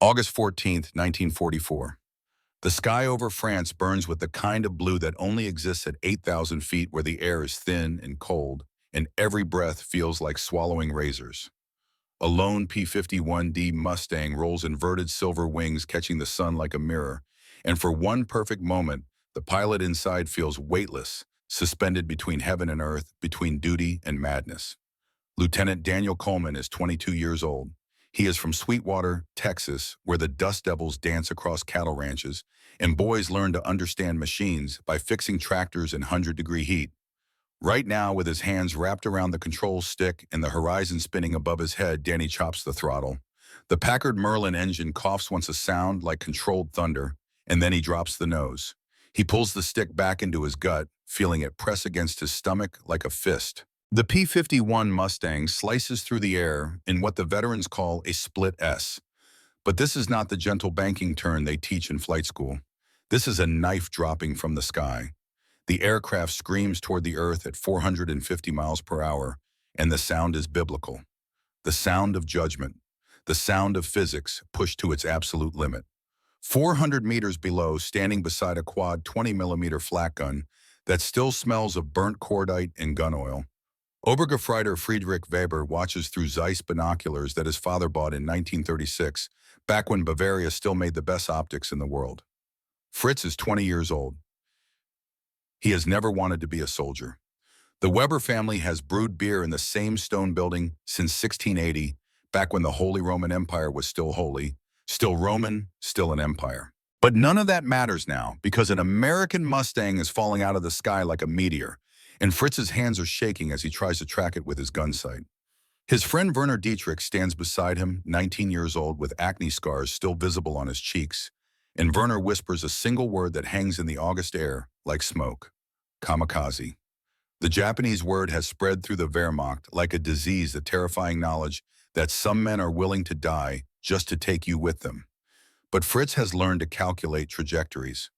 August 14th, 1944. The sky over France burns with the kind of blue that only exists at 8,000 feet where the air is thin and cold, and every breath feels like swallowing razors. A lone P-51D Mustang rolls inverted silver wings catching the sun like a mirror, and for one perfect moment, the pilot inside feels weightless, suspended between heaven and earth, between duty and madness. Lieutenant Daniel Coleman is 22 years old. He is from Sweetwater, Texas, where the dust devils dance across cattle ranches, and boys learn to understand machines by fixing tractors in 100-degree heat. Right now, with his hands wrapped around the control stick and the horizon spinning above his head, Danny chops the throttle. The Packard Merlin engine coughs once a sound like controlled thunder, and then he drops the nose. He pulls the stick back into his gut, feeling it press against his stomach like a fist. The P-51 Mustang slices through the air in what the veterans call a split S. But this is not the gentle banking turn they teach in flight school. This is a knife dropping from the sky. The aircraft screams toward the earth at 450 miles per hour, and the sound is biblical. The sound of judgment. The sound of physics pushed to its absolute limit. 400 meters below, standing beside a quad 20-millimeter flak gun that still smells of burnt cordite and gun oil, Obergefreiter Friedrich Weber watches through Zeiss binoculars that his father bought in 1936, back when Bavaria still made the best optics in the world. Fritz is 20 years old. He has never wanted to be a soldier. The Weber family has brewed beer in the same stone building since 1680, back when the Holy Roman Empire was still holy, still Roman, still an empire. But none of that matters now, because an American Mustang is falling out of the sky like a meteor, and Fritz's hands are shaking as he tries to track it with his gun sight. His friend Werner Dietrich stands beside him, 19 years old, with acne scars still visible on his cheeks, and Werner whispers a single word that hangs in the August air like smoke: kamikaze. The Japanese word has spread through the Wehrmacht like a disease, the terrifying knowledge that some men are willing to die just to take you with them. But Fritz has learned to calculate trajectories.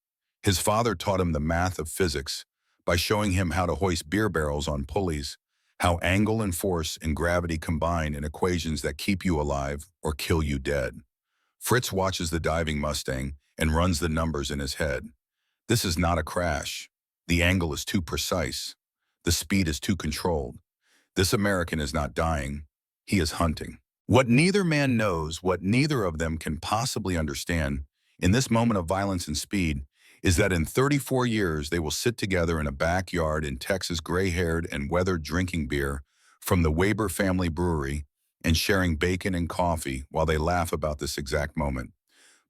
His father taught him the math of physics by showing him how to hoist beer barrels on pulleys, how angle and force and gravity combine in equations that keep you alive or kill you dead. Fritz watches the diving Mustang and runs the numbers in his head. This is not a crash. The angle is too precise. The speed is too controlled. This American is not dying. He is hunting. What neither man knows, what neither of them can possibly understand, in this moment of violence and speed, is that in 34 years they will sit together in a backyard in Texas, gray-haired and weathered, drinking beer from the Weber family brewery and sharing bacon and coffee while they laugh about this exact moment.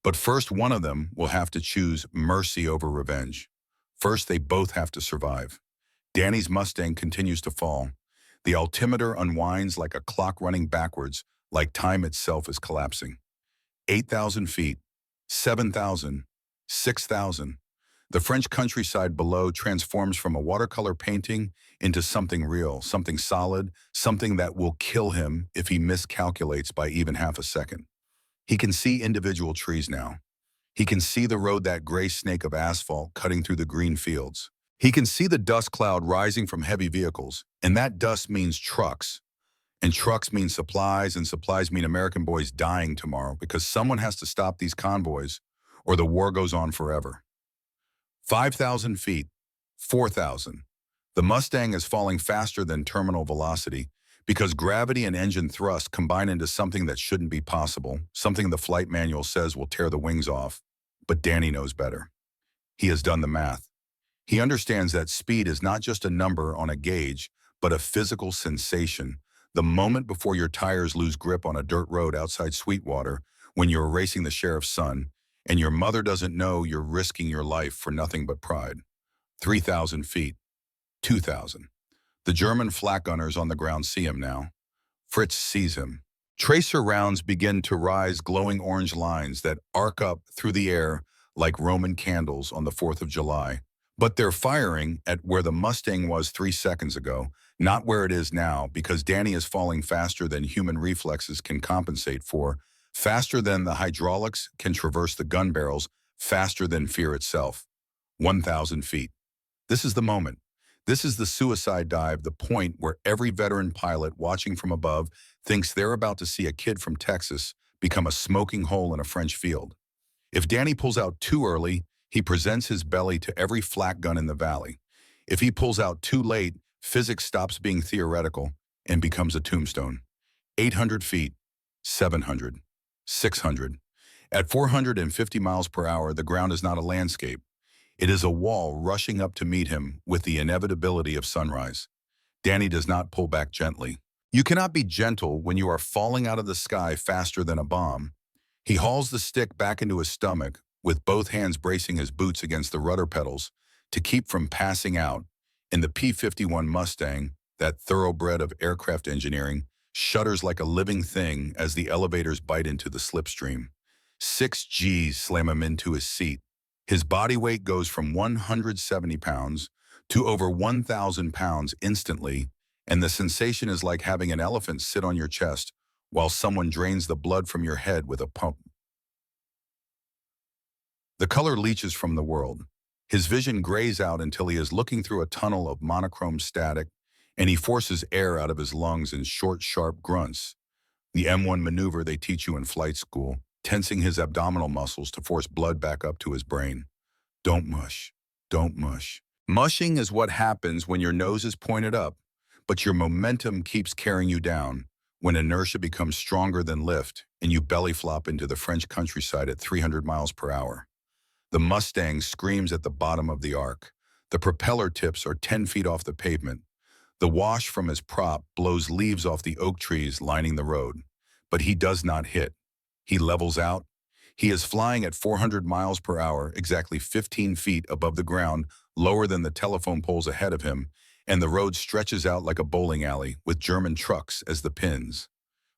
But first, one of them will have to choose mercy over revenge. First, they both have to survive. Danny's Mustang continues to fall. The altimeter unwinds like a clock running backwards, like time itself is collapsing. 8,000 feet, 7,000, 6,000. The French countryside below transforms from a watercolor painting into something real, something solid, something that will kill him if he miscalculates by even half a second. He can see individual trees now. He can see the road, that gray snake of asphalt cutting through the green fields. He can see the dust cloud rising from heavy vehicles, and that dust means trucks. And trucks mean supplies, and supplies mean American boys dying tomorrow because someone has to stop these convoys or the war goes on forever. 5,000 feet, 4,000. The Mustang is falling faster than terminal velocity because gravity and engine thrust combine into something that shouldn't be possible, something the flight manual says will tear the wings off. But Danny knows better. He has done the math. He understands that speed is not just a number on a gauge, but a physical sensation. The moment before your tires lose grip on a dirt road outside Sweetwater, when you're racing the sheriff's son, and your mother doesn't know you're risking your life for nothing but pride. 3,000 feet, 2,000. The German flak gunners on the ground see him now. Fritz sees him. Tracer rounds begin to rise, glowing orange lines that arc up through the air like Roman candles on the 4th of July. But they're firing at where the Mustang was 3 seconds ago, not where it is now, because Danny is falling faster than human reflexes can compensate for, faster than the hydraulics can traverse the gun barrels, faster than fear itself. 1,000 feet. This is the moment. This is the suicide dive, the point where every veteran pilot watching from above thinks they're about to see a kid from Texas become a smoking hole in a French field. If Danny pulls out too early, he presents his belly to every flak gun in the valley. If he pulls out too late, physics stops being theoretical and becomes a tombstone. 800 feet, 700, 600. At 450 miles per hour, the ground is not a landscape. It is a wall rushing up to meet him with the inevitability of sunrise. Danny does not pull back gently. You cannot be gentle when you are falling out of the sky faster than a bomb. He hauls the stick back into his stomach, with both hands bracing his boots against the rudder pedals to keep from passing out. In the P-51 Mustang, that thoroughbred of aircraft engineering, shudders like a living thing as the elevators bite into the slipstream. 6 Gs slam him into his seat. His body weight goes from 170 pounds to over 1,000 pounds instantly, and the sensation is like having an elephant sit on your chest while someone drains the blood from your head with a pump. The color leaches from the world. His vision grays out until he is looking through a tunnel of monochrome static, and he forces air out of his lungs in short, sharp grunts. The M1 maneuver they teach you in flight school, tensing his abdominal muscles to force blood back up to his brain. Don't mush. Don't mush. Mushing is what happens when your nose is pointed up, but your momentum keeps carrying you down, when inertia becomes stronger than lift, and you belly flop into the French countryside at 300 miles per hour. The Mustang screams at the bottom of the arc. The propeller tips are 10 feet off the pavement. The wash from his prop blows leaves off the oak trees lining the road. But he does not hit. He levels out. He is flying at 400 miles per hour, exactly 15 feet above the ground, lower than the telephone poles ahead of him, and the road stretches out like a bowling alley with German trucks as the pins.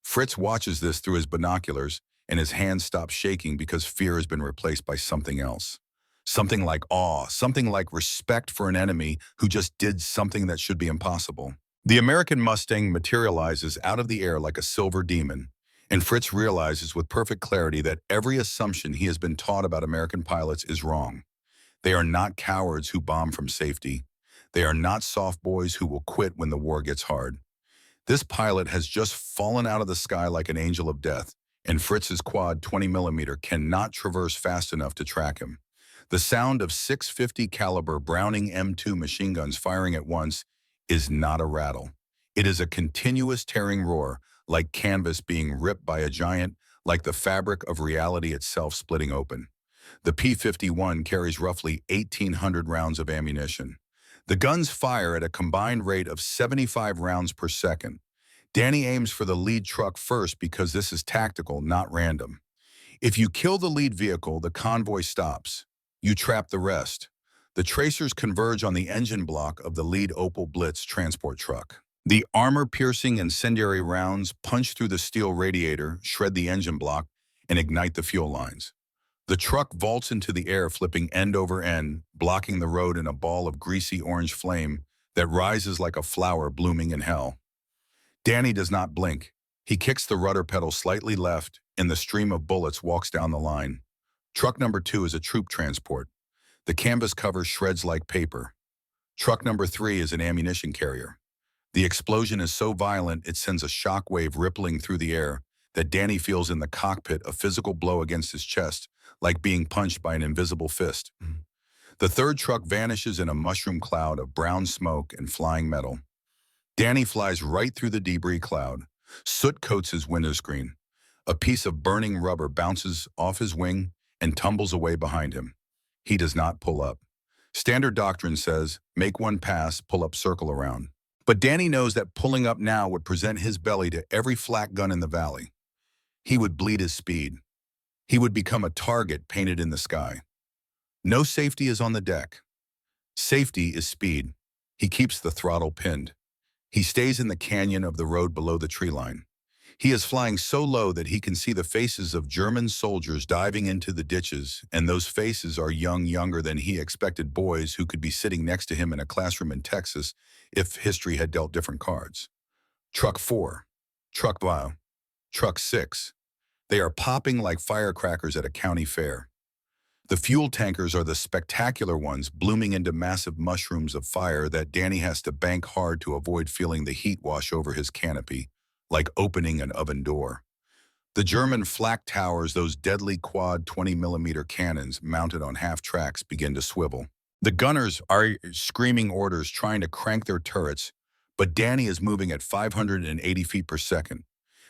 Fritz watches this through his binoculars, and his hands stop shaking because fear has been replaced by something else. Something like awe, something like respect for an enemy who just did something that should be impossible. The American Mustang materializes out of the air like a silver demon, and Fritz realizes with perfect clarity that every assumption he has been taught about American pilots is wrong. They are not cowards who bomb from safety. They are not soft boys who will quit when the war gets hard. This pilot has just fallen out of the sky like an angel of death, and Fritz's quad 20mm cannot traverse fast enough to track him. The sound of 650 caliber Browning M2 machine guns firing at once is not a rattle. It is a continuous tearing roar, like canvas being ripped by a giant, like the fabric of reality itself splitting open. The P-51 carries roughly 1,800 rounds of ammunition. The guns fire at a combined rate of 75 rounds per second. Danny aims for the lead truck first because this is tactical, not random. If you kill the lead vehicle, the convoy stops. You trap the rest. The tracers converge on the engine block of the lead Opel Blitz transport truck. The armor-piercing incendiary rounds punch through the steel radiator, shred the engine block, and ignite the fuel lines. The truck vaults into the air, flipping end over end, blocking the road in a ball of greasy orange flame that rises like a flower blooming in hell. Danny does not blink. He kicks the rudder pedal slightly left, and the stream of bullets walks down the line. Truck number 2 is a troop transport. The canvas cover shreds like paper. Truck number 3 is an ammunition carrier. The explosion is so violent it sends a shock wave rippling through the air that Danny feels in the cockpit a physical blow against his chest, like being punched by an invisible fist. The third truck vanishes in a mushroom cloud of brown smoke and flying metal. Danny flies right through the debris cloud. Soot coats his window screen. A piece of burning rubber bounces off his wing and tumbles away behind him. He does not pull up. Standard doctrine says, make one pass, pull up, circle around. But Danny knows that pulling up now would present his belly to every flak gun in the valley. He would bleed his speed. He would become a target painted in the sky. No safety is on the deck. Safety is speed. He keeps the throttle pinned. He stays in the canyon of the road below the tree line. He is flying so low that he can see the faces of German soldiers diving into the ditches, and those faces are younger than he expected boys who could be sitting next to him in a classroom in Texas if history had dealt different cards. Truck 4, Truck 5, Truck 6. They are popping like firecrackers at a county fair. The fuel tankers are the spectacular ones, blooming into massive mushrooms of fire that Danny has to bank hard to avoid feeling the heat wash over his canopy, like opening an oven door. The German flak towers, those deadly quad 20mm cannons mounted on half-tracks, begin to swivel. The gunners are screaming orders, trying to crank their turrets, but Danny is moving at 580 feet per second.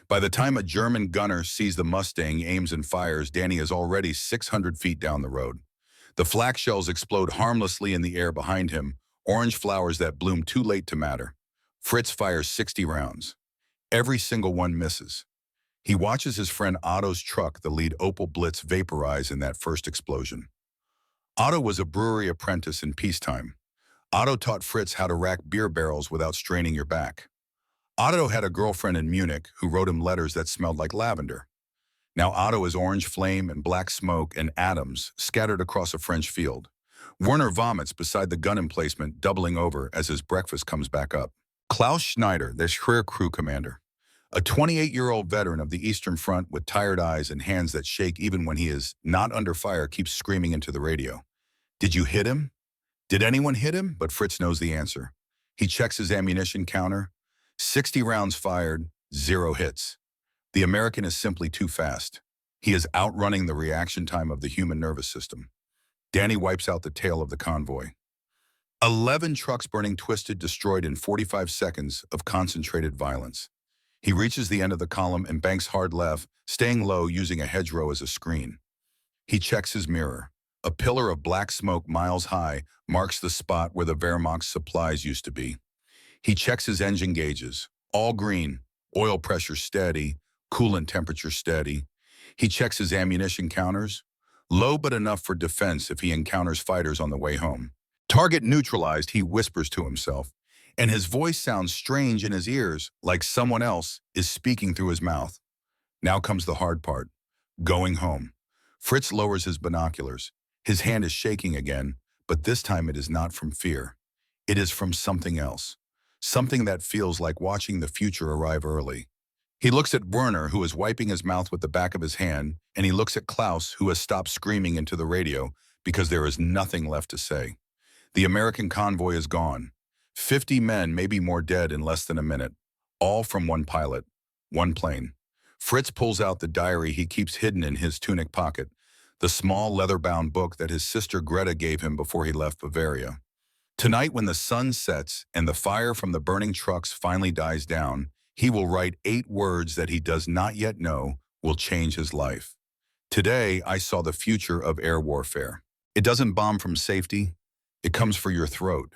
By the time a German gunner sees the Mustang, aims and fires, Danny is already 600 feet down the road. The flak shells explode harmlessly in the air behind him, orange flowers that bloom too late to matter. Fritz fires 60 rounds. Every single one misses. He watches his friend Otto's truck, the lead Opel Blitz, vaporize in that first explosion. Otto was a brewery apprentice in peacetime. Otto taught Fritz how to rack beer barrels without straining your back. Otto had a girlfriend in Munich who wrote him letters that smelled like lavender. Now Otto is orange flame and black smoke and atoms scattered across a French field. Werner vomits beside the gun emplacement, doubling over as his breakfast comes back up. Klaus Schneider, the Schreer crew commander, a 28-year-old veteran of the Eastern Front with tired eyes and hands that shake even when he is not under fire, keeps screaming into the radio. "Did you hit him? Did anyone hit him?" But Fritz knows the answer. He checks his ammunition counter. 60 rounds fired, 0 hits. The American is simply too fast. He is outrunning the reaction time of the human nervous system. Danny wipes out the tail of the convoy. 11 trucks burning, twisted, destroyed in 45 seconds of concentrated violence. He reaches the end of the column and banks hard left, staying low using a hedgerow as a screen. He checks his mirror. A pillar of black smoke miles high marks the spot where the Wehrmacht's supplies used to be. He checks his engine gauges, all green, oil pressure steady, coolant temperature steady. He checks his ammunition counters, low but enough for defense if he encounters fighters on the way home. "Target neutralized," he whispers to himself, and his voice sounds strange in his ears, like someone else is speaking through his mouth. Now comes the hard part, going home. Fritz lowers his binoculars. His hand is shaking again, but this time it is not from fear. It is from something else. Something that feels like watching the future arrive early. He looks at Werner, who is wiping his mouth with the back of his hand, and he looks at Klaus, who has stopped screaming into the radio because there is nothing left to say. The American convoy is gone. 50 men, maybe more, dead in less than a minute. All from one pilot, one plane. Fritz pulls out the diary he keeps hidden in his tunic pocket, the small leather-bound book that his sister Greta gave him before he left Bavaria. Tonight, when the sun sets and the fire from the burning trucks finally dies down, he will write 8 words that he does not yet know will change his life. "Today, I saw the future of air warfare. It doesn't bomb from safety. It comes for your throat."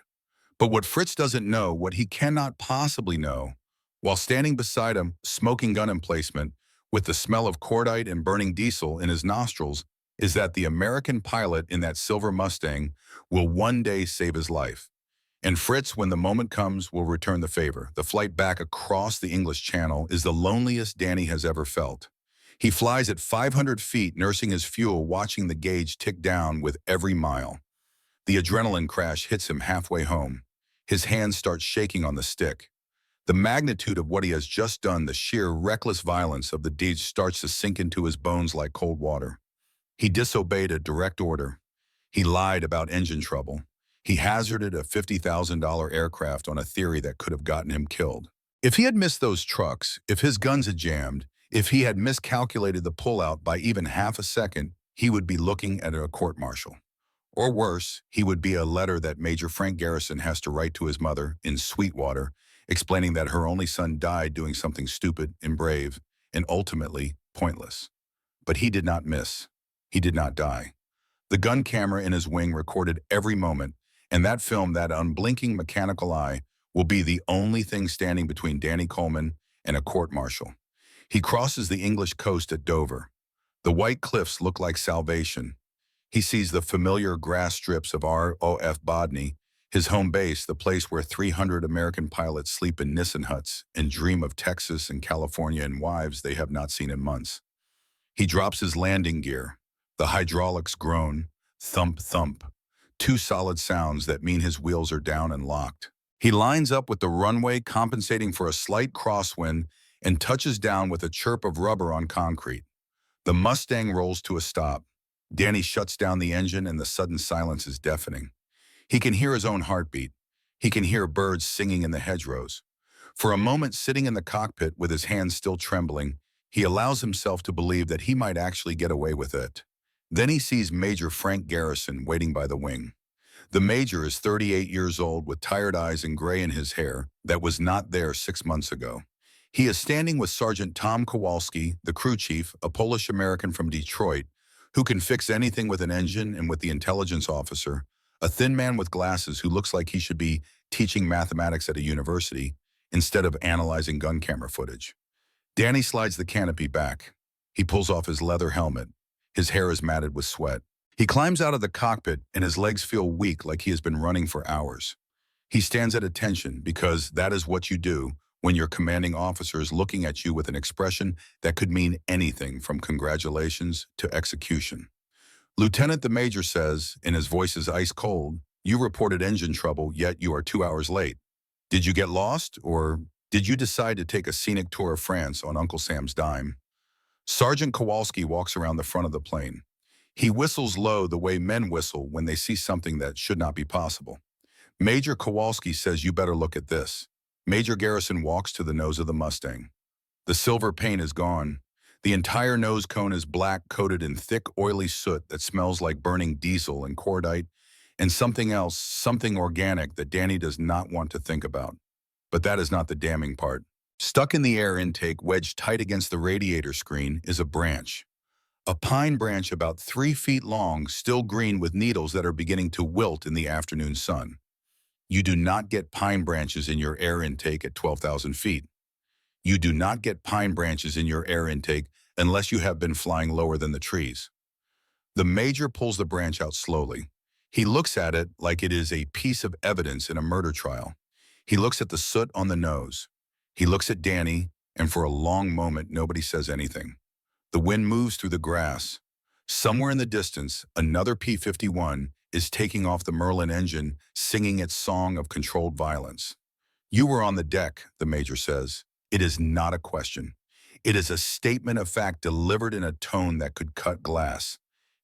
But what Fritz doesn't know, what he cannot possibly know, while standing beside him, smoking gun emplacement, with the smell of cordite and burning diesel in his nostrils, is that the American pilot in that silver Mustang will one day save his life. And Fritz, when the moment comes, will return the favor. The flight back across the English Channel is the loneliest Danny has ever felt. He flies at 500 feet, nursing his fuel, watching the gauge tick down with every mile. The adrenaline crash hits him halfway home. His hands start shaking on the stick. The magnitude of what he has just done, the sheer reckless violence of the deed, starts to sink into his bones like cold water. He disobeyed a direct order. He lied about engine trouble. He hazarded a $50,000 aircraft on a theory that could have gotten him killed. If he had missed those trucks, if his guns had jammed, if he had miscalculated the pullout by even half a second, he would be looking at a court-martial. Or worse, he would be a letter that Major Frank Garrison has to write to his mother in Sweetwater, explaining that her only son died doing something stupid and brave, and ultimately pointless. But he did not miss. He did not die. The gun camera in his wing recorded every moment, and that film, that unblinking mechanical eye, will be the only thing standing between Danny Coleman and a court-martial. He crosses the English coast at Dover. The white cliffs look like salvation. He sees the familiar grass strips of ROF Bodney, his home base, the place where 300 American pilots sleep in Nissen huts and dream of Texas and California and wives they have not seen in months. He drops his landing gear. The hydraulics groan, thump, thump. 2 solid sounds that mean his wheels are down and locked. He lines up with the runway, compensating for a slight crosswind, and touches down with a chirp of rubber on concrete. The Mustang rolls to a stop. Danny shuts down the engine, and the sudden silence is deafening. He can hear his own heartbeat. He can hear birds singing in the hedgerows. For a moment, sitting in the cockpit with his hands still trembling, He allows himself to believe that he might actually get away with it. Then he sees Major Frank Garrison waiting by the wing. The Major is 38 years old with tired eyes and gray in his hair that was not there 6 months ago. He is standing with Sergeant Tom Kowalski, the crew chief, a Polish-American from Detroit, who can fix anything with an engine, and with the intelligence officer, a thin man with glasses who looks like he should be teaching mathematics at a university instead of analyzing gun camera footage. Danny slides the canopy back. He pulls off his leather helmet. His hair is matted with sweat. He climbs out of the cockpit and his legs feel weak like he has been running for hours. He stands at attention because that is what you do when your commanding officer is looking at you with an expression that could mean anything from congratulations to execution. Lieutenant, the Major says, and his voice is ice cold, "You reported engine trouble, yet you are 2 hours late. Did you get lost, or did you decide to take a scenic tour of France on Uncle Sam's dime?" Sergeant Kowalski walks around the front of the plane. He whistles low the way men whistle when they see something that should not be possible. Major Kowalski says, "You better look at this." Major Garrison walks to the nose of the Mustang. The silver paint is gone. The entire nose cone is black, coated in thick, oily soot that smells like burning diesel and cordite, and something else, something organic that Danny does not want to think about. But that is not the damning part. Stuck in the air intake, wedged tight against the radiator screen, is a branch. A pine branch about 3 feet long, still green with needles that are beginning to wilt in the afternoon sun. You do not get pine branches in your air intake at 12,000 feet. You do not get pine branches in your air intake unless you have been flying lower than the trees. The Major pulls the branch out slowly. He looks at it like it is a piece of evidence in a murder trial. He looks at the soot on the nose. He looks at Danny, and for a long moment, nobody says anything. The wind moves through the grass. Somewhere in the distance, another P-51 is taking off the Merlin engine, singing its song of controlled violence. "You were on the deck," the Major says. It is not a question. It is a statement of fact delivered in a tone that could cut glass.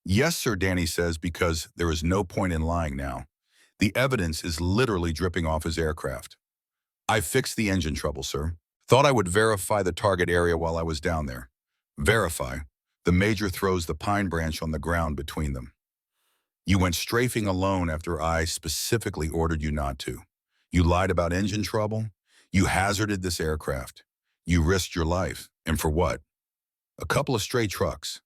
"Yes, sir," Danny says, because there is no point in lying now. The evidence is literally dripping off his aircraft. "I fixed the engine trouble, sir. Thought I would verify the target area while I was down there." "Verify?" The Major throws the pine branch on the ground between them. "You went strafing alone after I specifically ordered you not to. You lied about engine trouble. You hazarded this aircraft. You risked your life. And for what? A couple of stray trucks."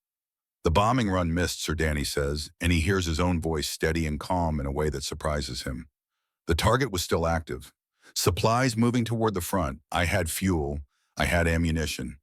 "The bombing run missed," Sir Danny says, and he hears his own voice steady and calm in a way that surprises him. "The target was still active. Supplies moving toward the front. I had fuel. I had ammunition.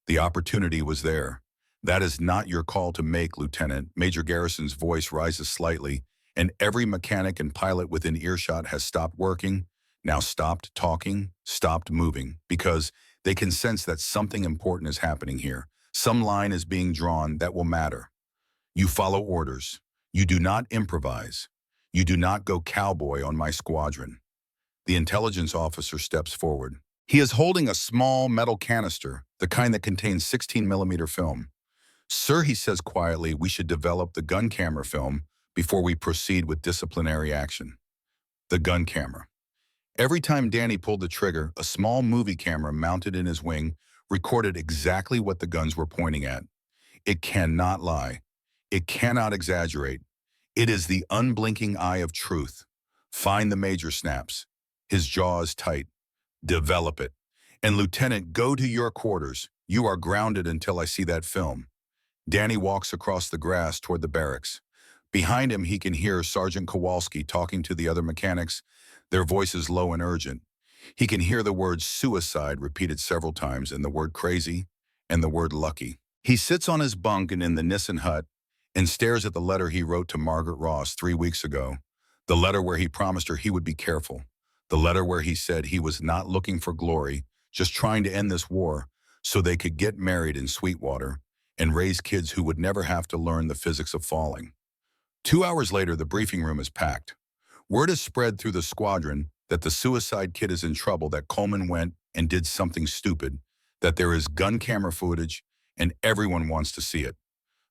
The opportunity was there. That is not your call to make, Lieutenant." Major Garrison's voice rises slightly, and every mechanic and pilot within earshot has stopped working, now stopped talking, stopped moving, because they can sense that something important is happening here. Some line is being drawn that will matter. You follow orders. You do not improvise. You do not go cowboy on my squadron. The intelligence officer steps forward. He is holding a small metal canister, the kind that contains 16mm film. "Sir," he says quietly, "we should develop the gun camera film before we proceed with disciplinary action." The gun camera. Every time Danny pulled the trigger, a small movie camera mounted in his wing recorded exactly what the guns were pointing at. It cannot lie. It cannot exaggerate. It is the unblinking eye of truth. "Find the Major," snaps. His jaw is tight. "Develop it. And Lieutenant, go to your quarters. You are grounded until I see that film." Danny walks across the grass toward the barracks. Behind him, he can hear Sergeant Kowalski talking to the other mechanics, their voices low and urgent. He can hear the word suicide repeated several times, and the word crazy, and the word lucky. He sits on his bunk and in the Nissen hut and stares at the letter he wrote to Margaret Ross 3 weeks ago. The letter where he promised her he would be careful. The letter where he said he was not looking for glory, just trying to end this war so they could get married in Sweetwater and raise kids who would never have to learn the physics of falling. 2 hours later, the briefing room is packed. Word is spread through the squadron that the suicide kid is in trouble, that Coleman went and did something stupid, that there is gun camera footage, and everyone wants to see it.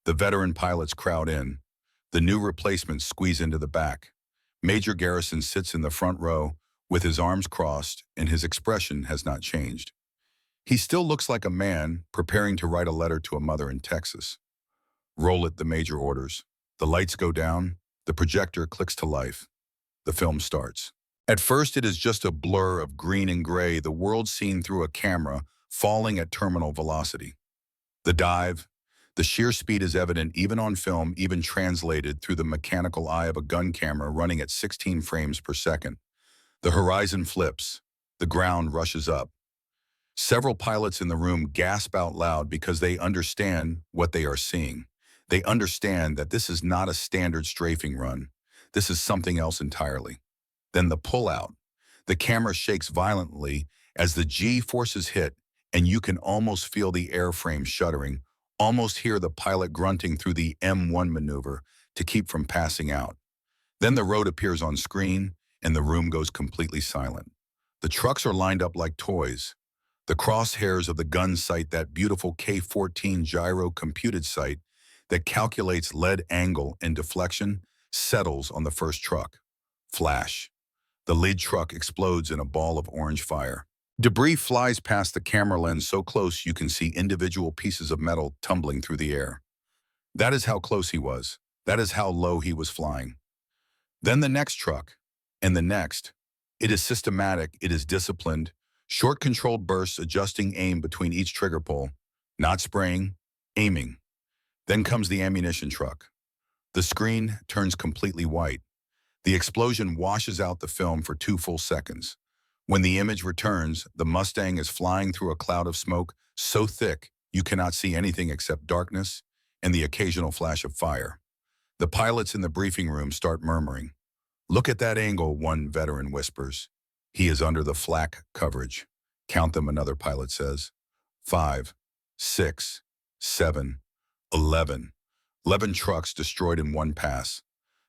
The veteran pilots crowd in. The new replacements squeeze into the back. Major Garrison sits in the front row with his arms crossed, and his expression has not changed. He still looks like a man preparing to write a letter to a mother in Texas. Roll it, the major orders. The lights go down. The projector clicks to life. The film starts. At first, it is just a blur of green and gray, the world seen through a camera falling at terminal velocity. The dive, the sheer speed is evident even on film, even translated through the mechanical eye of a gun camera running at 16 frames per second. The horizon flips. The ground rushes up. Several pilots in the room gasp out loud because they understand what they are seeing. They understand that this is not a standard strafing run. This is something else entirely. Then the pull-out. The camera shakes violently as the G-forces hit, and you can almost feel the airframe shuddering, almost hear the pilot grunting through the M1 maneuver to keep from passing out. Then the road appears on screen, and the room goes completely silent. The trucks are lined up like toys. The crosshairs of the gun sight, that beautiful K-14 gyro computed sight that calculates lead angle and deflection, settles on the first truck. Flash. The lead truck explodes in a ball of orange fire. Debris flies past the camera lens so close you can see individual pieces of metal tumbling through the air. That is how close he was. That is how low he was flying. Then the next truck, and the next. It is systematic, it is disciplined, short controlled bursts adjusting aim between each trigger pull, not spraying, aiming. Then comes the ammunition truck. The screen turns completely white. The explosion washes out the film for 2 full seconds. When the image returns, the Mustang is flying through a cloud of smoke so thick you cannot see anything except darkness and the occasional flash of fire. The pilots in the briefing room start murmuring. "Look at that angle," one veteran whispers. "He is under the flak coverage." "Count them," another pilot says. 5, 6, 7, 11. 11 trucks destroyed in one pass.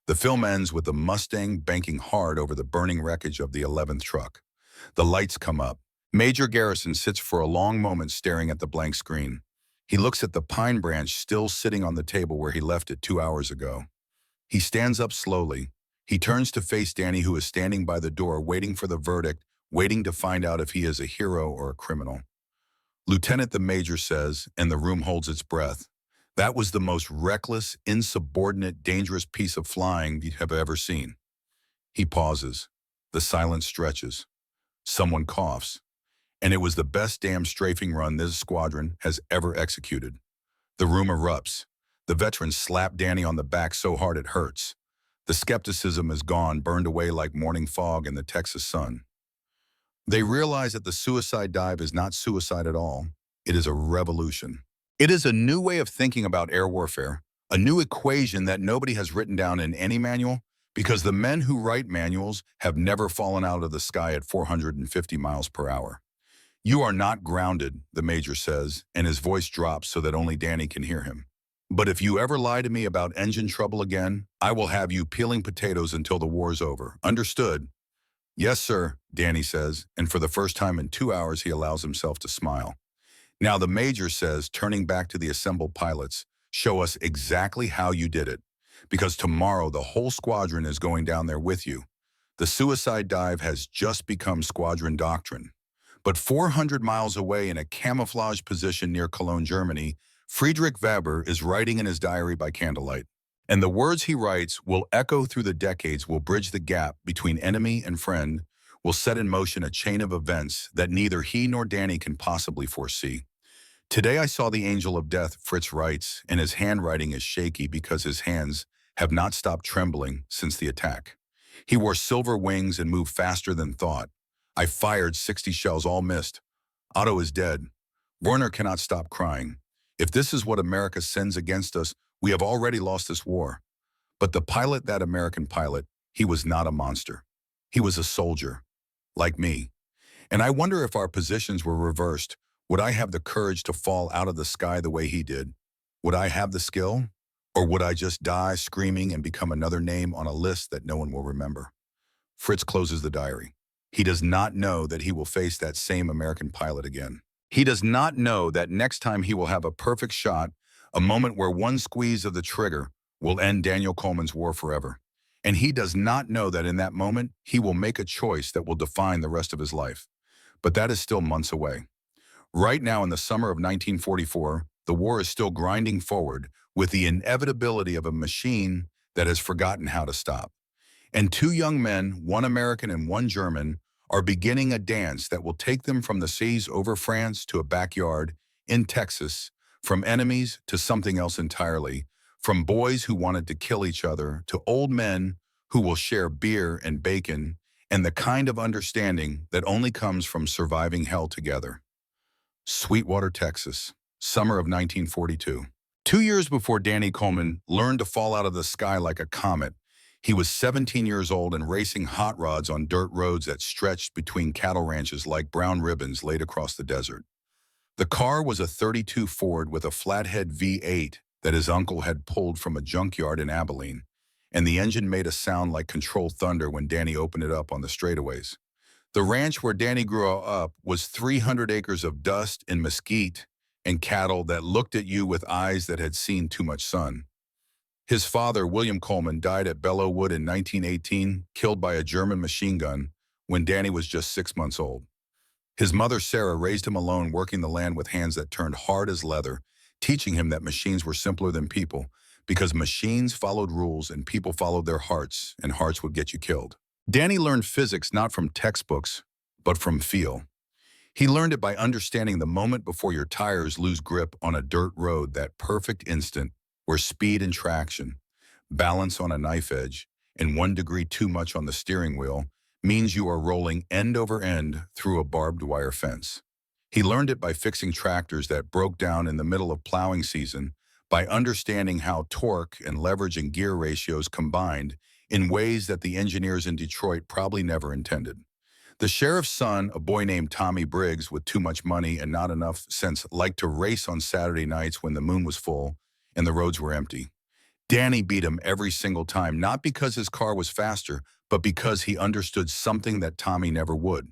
The film ends with the Mustang banking hard over the burning wreckage of the 11th truck. The lights come up. Major Garrison sits for a long moment staring at the blank screen. He looks at the pine branch still sitting on the table where he left it 2 hours ago. He stands up slowly. He turns to face Danny, who is standing by the door waiting for the verdict, waiting to find out if he is a hero or a criminal. "Lieutenant," the major says, and the room holds its breath. "That was the most reckless, insubordinate, dangerous piece of flying you have ever seen." He pauses. The silence stretches. Someone coughs. "And it was the best damn strafing run this squadron has ever executed." The room erupts. The veterans slap Danny on the back so hard it hurts. The skepticism is gone, burned away like morning fog in the Texas sun. They realize that the suicide dive is not suicide at all. It is a revolution. It is a new way of thinking about air warfare, a new equation that nobody has written down in any manual, because the men who write manuals have never fallen out of the sky at 450 miles per hour. "You are not grounded," the major says, and his voice drops so that only Danny can hear him. "But if you ever lie to me about engine trouble again, I will have you peeling potatoes until the war's over. Understood?" "Yes, sir," Danny says, and for the first time in 2 hours he allows himself to smile. Now the major says, turning back to the assembled pilots, "Show us exactly how you did it, because tomorrow the whole squadron is going down there with you. The suicide dive has just become squadron doctrine." But 400 miles away in a camouflage position near Cologne, Germany, Friedrich Weber is writing in his diary by candlelight. And the words he writes will echo through the decades, will bridge the gap between enemy and friend, will set in motion a chain of events that neither he nor Danny can possibly foresee. "Today I saw the angel of death," Fritz writes, and his handwriting is shaky because his hands have not stopped trembling since the attack. "He wore silver wings and moved faster than thought. I fired 60 shells, all missed. Otto is dead. Werner cannot stop crying. If this is what America sends against us, we have already lost this war." But the pilot, that American pilot, he was not a monster. He was a soldier, like me. And I wonder if our positions were reversed. Would I have the courage to fall out of the sky the way he did? Would I have the skill? Or would I just die screaming and become another name on a list that no one will remember? Fritz closes the diary. He does not know that he will face that same American pilot again. He does not know that next time he will have a perfect shot, a moment where one squeeze of the trigger will end Daniel Coleman's war forever. And he does not know that in that moment, he will make a choice that will define the rest of his life. But that is still months away. Right now in the summer of 1944, the war is still grinding forward with the inevitability of a machine that has forgotten how to stop. And two young men, one American and one German, are beginning a dance that will take them from the seas over France to a backyard in Texas, from enemies to something else entirely, from boys who wanted to kill each other to old men who will share beer and bacon, and the kind of understanding that only comes from surviving hell together. Sweetwater, Texas, summer of 1942. 2 years before Danny Coleman learned to fall out of the sky like a comet, he was 17 years old and racing hot rods on dirt roads that stretched between cattle ranches like brown ribbons laid across the desert. The car was a 32 Ford with a flathead V8 that his uncle had pulled from a junkyard in Abilene, and the engine made a sound like controlled thunder when Danny opened it up on the straightaways. The ranch where Danny grew up was 300 acres of dust and mesquite and cattle that looked at you with eyes that had seen too much sun. His father, William Coleman, died at Belleau Wood in 1918, killed by a German machine gun when Danny was just 6 months old. His mother, Sarah, raised him alone, working the land with hands that turned hard as leather, teaching him that machines were simpler than people, because machines followed rules and people followed their hearts, and hearts would get you killed. Danny learned physics not from textbooks, but from feel. He learned it by understanding the moment before your tires lose grip on a dirt road, that perfect instant where speed and traction, balance on a knife edge, and 1 degree too much on the steering wheel means you are rolling end over end through a barbed wire fence. He learned it by fixing tractors that broke down in the middle of plowing season, by understanding how torque and leverage and gear ratios combined in ways that the engineers in Detroit probably never intended. The sheriff's son, a boy named Tommy Briggs with too much money and not enough sense, liked to race on Saturday nights when the moon was full and the roads were empty. Danny beat him every single time, not because his car was faster, but because he understood something that Tommy never would.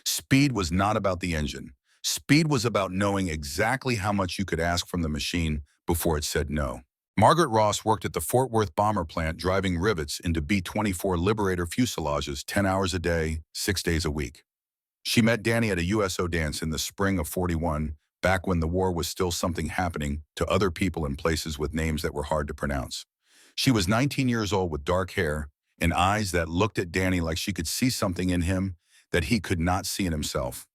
Speed was not about the engine. Speed was about knowing exactly how much you could ask from the machine before it said no. Margaret Ross worked at the Fort Worth bomber plant driving rivets into B-24 Liberator fuselages 10 hours a day, 6 days a week. She met Danny at a USO dance in the spring of '41, back when the war was still something happening to other people in places with names that were hard to pronounce. She was 19 years old with dark hair and eyes that looked at Danny like she could see something in him that he could not see in himself.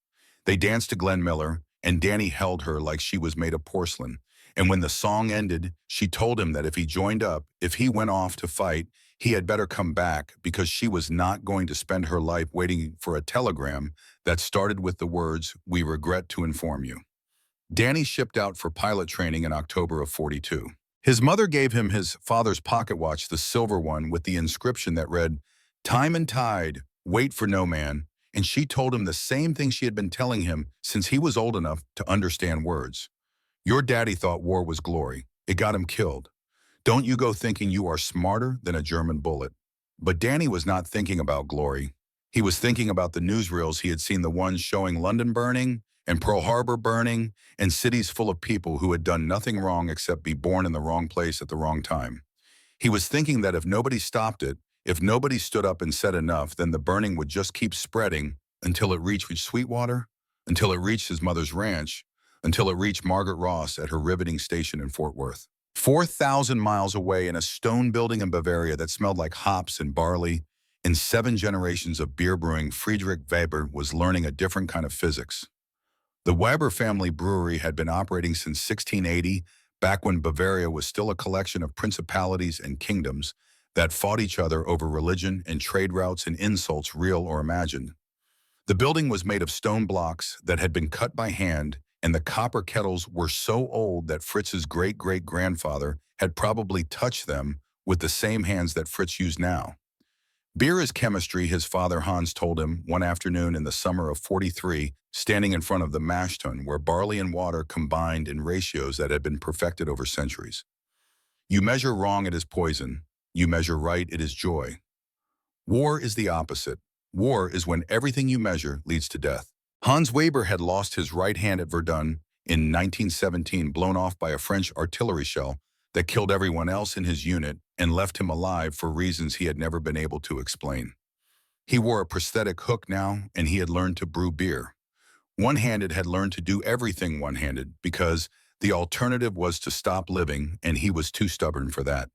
They danced to Glenn Miller, and Danny held her like she was made of porcelain. And when the song ended, she told him that if he joined up, if he went off to fight, he had better come back, because she was not going to spend her life waiting for a telegram that started with the words, "We regret to inform you." Danny shipped out for pilot training in October of '42. His mother gave him his father's pocket watch, the silver one, with the inscription that read, "Time and tide, wait for no man," and she told him the same thing she had been telling him since he was old enough to understand words. Your daddy thought war was glory. It got him killed. Don't you go thinking you are smarter than a German bullet. But Danny was not thinking about glory. He was thinking about the newsreels he had seen, the ones showing London burning and Pearl Harbor burning and cities full of people who had done nothing wrong except be born in the wrong place at the wrong time. He was thinking that if nobody stopped it, if nobody stood up and said enough, then the burning would just keep spreading until it reached Sweetwater, until it reached his mother's ranch, until it reached Margaret Ross at her riveting station in Fort Worth. 4,000 miles away in a stone building in Bavaria that smelled like hops and barley, in 7 generations of beer brewing, Friedrich Weber was learning a different kind of physics. The Weber family brewery had been operating since 1680, back when Bavaria was still a collection of principalities and kingdoms that fought each other over religion and trade routes and insults, real or imagined. The building was made of stone blocks that had been cut by hand, and the copper kettles were so old that Fritz's great-great-grandfather had probably touched them with the same hands that Fritz used now. Beer is chemistry, his father Hans told him one afternoon in the summer of '43, standing in front of the mash tun where barley and water combined in ratios that had been perfected over centuries. You measure wrong, it is poison. You measure right, it is joy. War is the opposite. War is when everything you measure leads to death. Hans Weber had lost his right hand at Verdun in 1917, blown off by a French artillery shell that killed everyone else in his unit and left him alive for reasons he had never been able to explain. He wore a prosthetic hook now, and he had learned to brew beer. One-handed had learned to do everything one-handed because the alternative was to stop living, and he was too stubborn for that.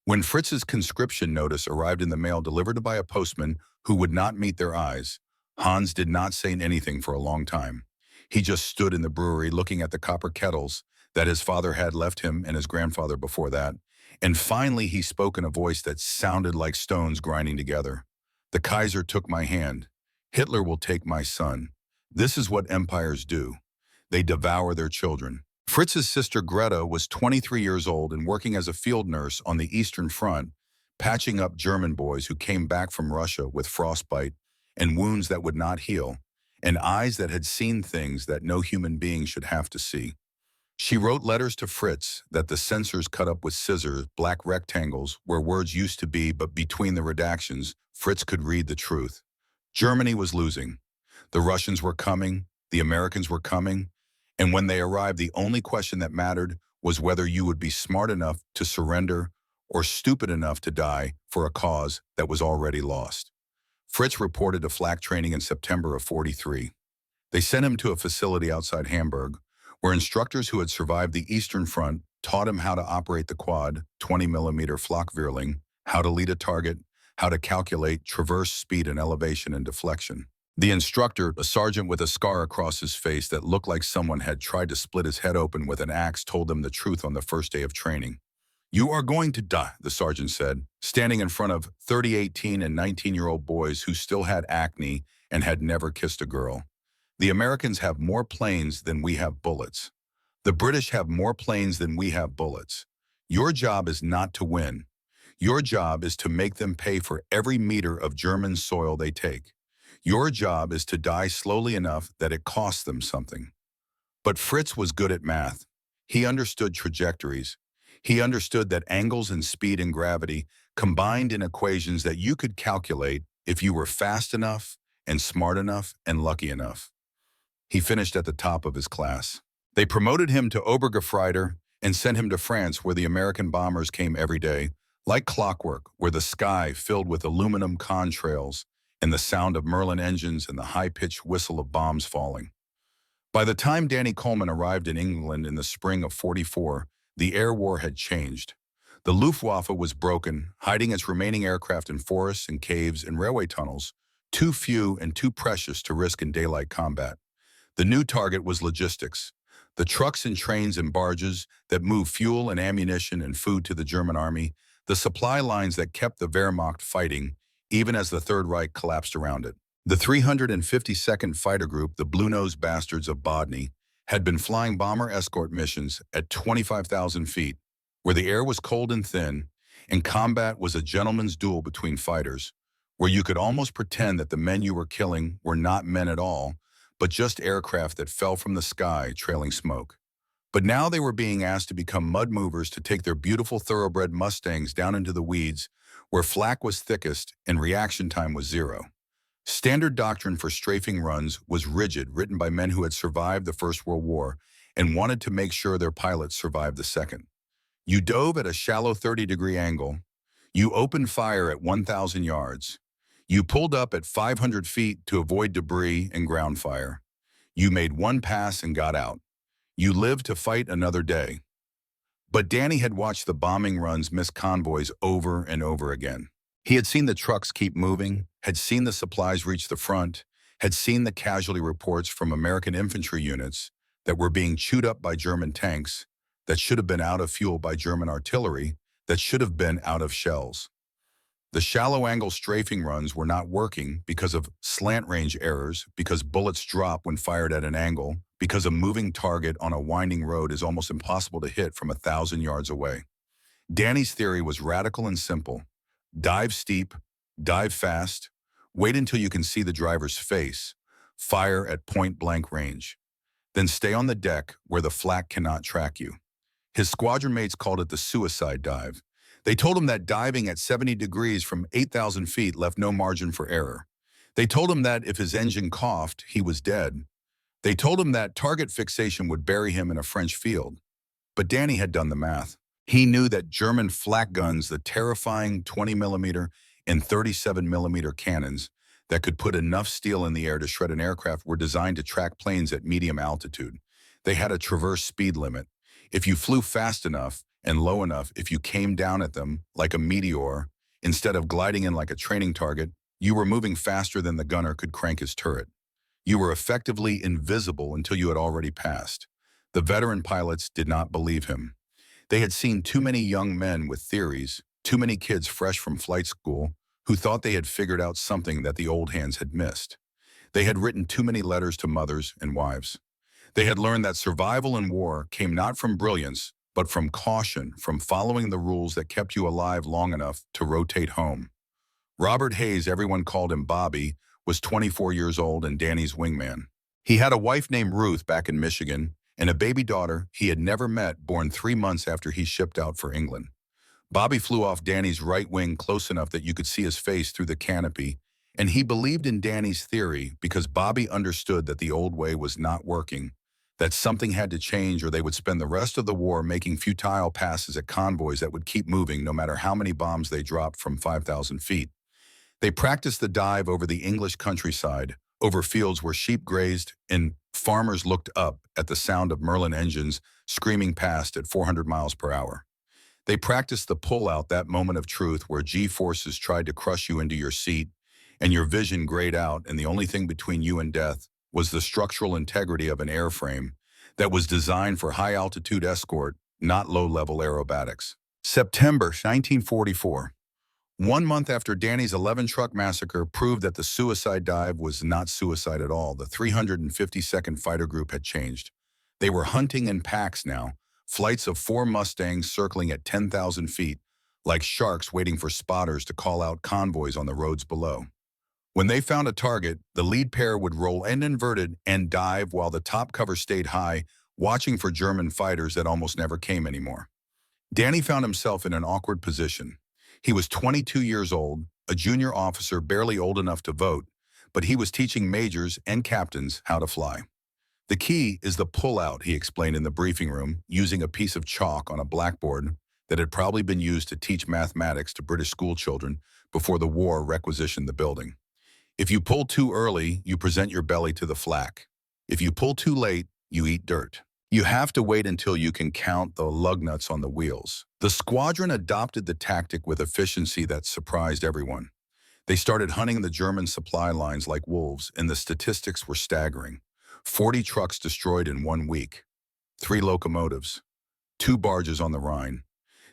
When Fritz's conscription notice arrived in the mail delivered by a postman who would not meet their eyes, Hans did not say anything for a long time. He just stood in the brewery looking at the copper kettles that his father had left him and his grandfather before that, and finally he spoke in a voice that sounded like stones grinding together. "The Kaiser took my hand. Hitler will take my son. This is what empires do. They devour their children." Fritz's sister Greta was 23 years old and working as a field nurse on the Eastern Front, patching up German boys who came back from Russia with frostbite and wounds that would not heal, and eyes that had seen things that no human being should have to see. She wrote letters to Fritz that the censors cut up with scissors, black rectangles where words used to be, but between the redactions, Fritz could read the truth. Germany was losing. The Russians were coming, the Americans were coming, and when they arrived, the only question that mattered was whether you would be smart enough to surrender or stupid enough to die for a cause that was already lost. Fritz reported to flak training in September of '43. They sent him to a facility outside Hamburg, where instructors who had survived the Eastern Front taught him how to operate the quad, 20mm Flakvierling, how to lead a target, how to calculate traverse speed and elevation and deflection. The instructor, a sergeant with a scar across his face that looked like someone had tried to split his head open with an axe, told them the truth on the first day of training. "You are going to die," the sergeant said, standing in front of 30, 18, and 19-year-old boys who still had acne and had never kissed a girl. "The Americans have more planes than we have bullets. The British have more planes than we have bullets. Your job is not to win. Your job is to make them pay for every meter of German soil they take. Your job is to die slowly enough that it costs them something." But Fritz was good at math. He understood trajectories. He understood that angles and speed and gravity combined in equations that you could calculate if you were fast enough and smart enough and lucky enough. He finished at the top of his class. They promoted him to Obergefreiter and sent him to France, where the American bombers came every day, like clockwork, where the sky filled with aluminum contrails and the sound of Merlin engines and the high-pitched whistle of bombs falling. By the time Danny Coleman arrived in England in the spring of '44, the air war had changed. The Luftwaffe was broken, hiding its remaining aircraft in forests and caves and railway tunnels, too few and too precious to risk in daylight combat. The new target was logistics, the trucks and trains and barges that moved fuel and ammunition and food to the German army, the supply lines that kept the Wehrmacht fighting, even as the Third Reich collapsed around it. The 352nd Fighter Group, the Blue-Nosed Bastards of Bodny, had been flying bomber escort missions at 25,000 feet, where the air was cold and thin, and combat was a gentleman's duel between fighters, where you could almost pretend that the men you were killing were not men at all, but just aircraft that fell from the sky trailing smoke. But now they were being asked to become mud movers to take their beautiful thoroughbred Mustangs down into the weeds, where flak was thickest and reaction time was zero. Standard doctrine for strafing runs was rigid, written by men who had survived the First World War and wanted to make sure their pilots survived the Second. You dove at a shallow 30-degree angle. You opened fire at 1,000 yards. You pulled up at 500 feet to avoid debris and ground fire. You made one pass and got out. You lived to fight another day. But Danny had watched the bombing runs miss convoys over and over again. He had seen the trucks keep moving, had seen the supplies reach the front, had seen the casualty reports from American infantry units that were being chewed up by German tanks, that should have been out of fuel by German artillery, that should have been out of shells. The shallow angle strafing runs were not working because of slant range errors, because bullets drop when fired at an angle, because a moving target on a winding road is almost impossible to hit from 1,000 yards away. Danny's theory was radical and simple. Dive steep, dive fast, wait until you can see the driver's face, fire at point-blank range. Then stay on the deck where the flak cannot track you. His squadron mates called it the suicide dive. They told him that diving at 70 degrees from 8,000 feet left no margin for error. They told him that if his engine coughed, he was dead. They told him that target fixation would bury him in a French field. But Danny had done the math. He knew that German flak guns, the terrifying 20mm and 37mm cannons that could put enough steel in the air to shred an aircraft were designed to track planes at medium altitude. They had a traverse speed limit. If you flew fast enough and low enough, if you came down at them like a meteor, instead of gliding in like a training target, you were moving faster than the gunner could crank his turret. You were effectively invisible until you had already passed. The veteran pilots did not believe him. They had seen too many young men with theories, too many kids fresh from flight school, who thought they had figured out something that the old hands had missed. They had written too many letters to mothers and wives. They had learned that survival in war came not from brilliance, but from caution, from following the rules that kept you alive long enough to rotate home. Robert Hayes, everyone called him Bobby, was 24 years old and Danny's wingman. He had a wife named Ruth back in Michigan and a baby daughter he had never met, born 3 months after he shipped out for England. Bobby flew off Danny's right wing close enough that you could see his face through the canopy, and he believed in Danny's theory because Bobby understood that the old way was not working, that something had to change or they would spend the rest of the war making futile passes at convoys that would keep moving no matter how many bombs they dropped from 5,000 feet. They practiced the dive over the English countryside, over fields where sheep grazed and farmers looked up at the sound of Merlin engines screaming past at 400 miles per hour. They practiced the pull-out, that moment of truth where G-forces tried to crush you into your seat and your vision grayed out, and the only thing between you and death was the structural integrity of an airframe that was designed for high-altitude escort, not low-level aerobatics. September 1944. 1 month after Danny's 11-truck massacre proved that the suicide dive was not suicide at all, the 352nd Fighter Group had changed. They were hunting in packs now, flights of 4 Mustangs circling at 10,000 feet, like sharks waiting for spotters to call out convoys on the roads below. When they found a target, the lead pair would roll end inverted and dive while the top cover stayed high, watching for German fighters that almost never came anymore. Danny found himself in an awkward position. He was 22 years old, a junior officer barely old enough to vote, but he was teaching majors and captains how to fly. The key is the pull-out, he explained in the briefing room, using a piece of chalk on a blackboard that had probably been used to teach mathematics to British schoolchildren before the war requisitioned the building. If you pull too early, you present your belly to the flak. If you pull too late, you eat dirt. You have to wait until you can count the lug nuts on the wheels. The squadron adopted the tactic with efficiency that surprised everyone. They started hunting the German supply lines like wolves, and the statistics were staggering. 40 trucks destroyed in 1 week, 3 locomotives, 2 barges on the Rhine.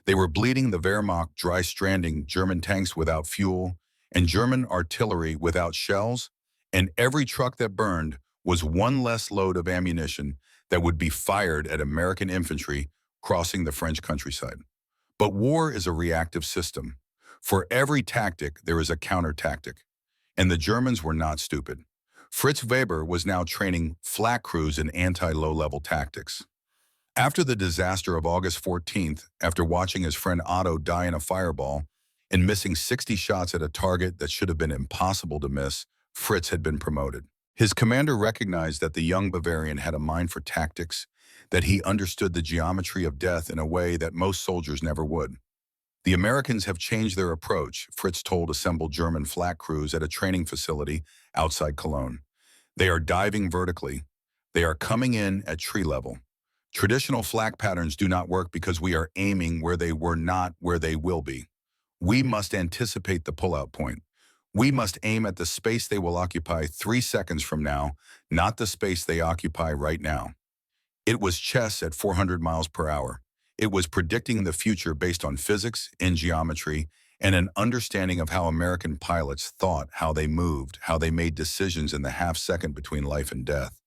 They were bleeding the Wehrmacht, dry stranding German tanks without fuel, and German artillery without shells, and every truck that burned was 1 less load of ammunition that would be fired at American infantry crossing the French countryside. But war is a reactive system. For every tactic, there is a counter-tactic. And the Germans were not stupid. Fritz Weber was now training flak crews in anti-low-level tactics. After the disaster of August 14th, after watching his friend Otto die in a fireball and missing 60 shots at a target that should have been impossible to miss, Fritz had been promoted. His commander recognized that the young Bavarian had a mind for tactics, that he understood the geometry of death in a way that most soldiers never would. The Americans have changed their approach, Fritz told assembled German flak crews at a training facility outside Cologne. They are diving vertically. They are coming in at tree level. Traditional flak patterns do not work because we are aiming where they were not where they will be. We must anticipate the pullout point. We must aim at the space they will occupy 3 seconds from now, not the space they occupy right now. It was chess at 400 miles per hour. It was predicting the future based on physics and geometry and an understanding of how American pilots thought, how they moved, how they made decisions in the half-second between life and death.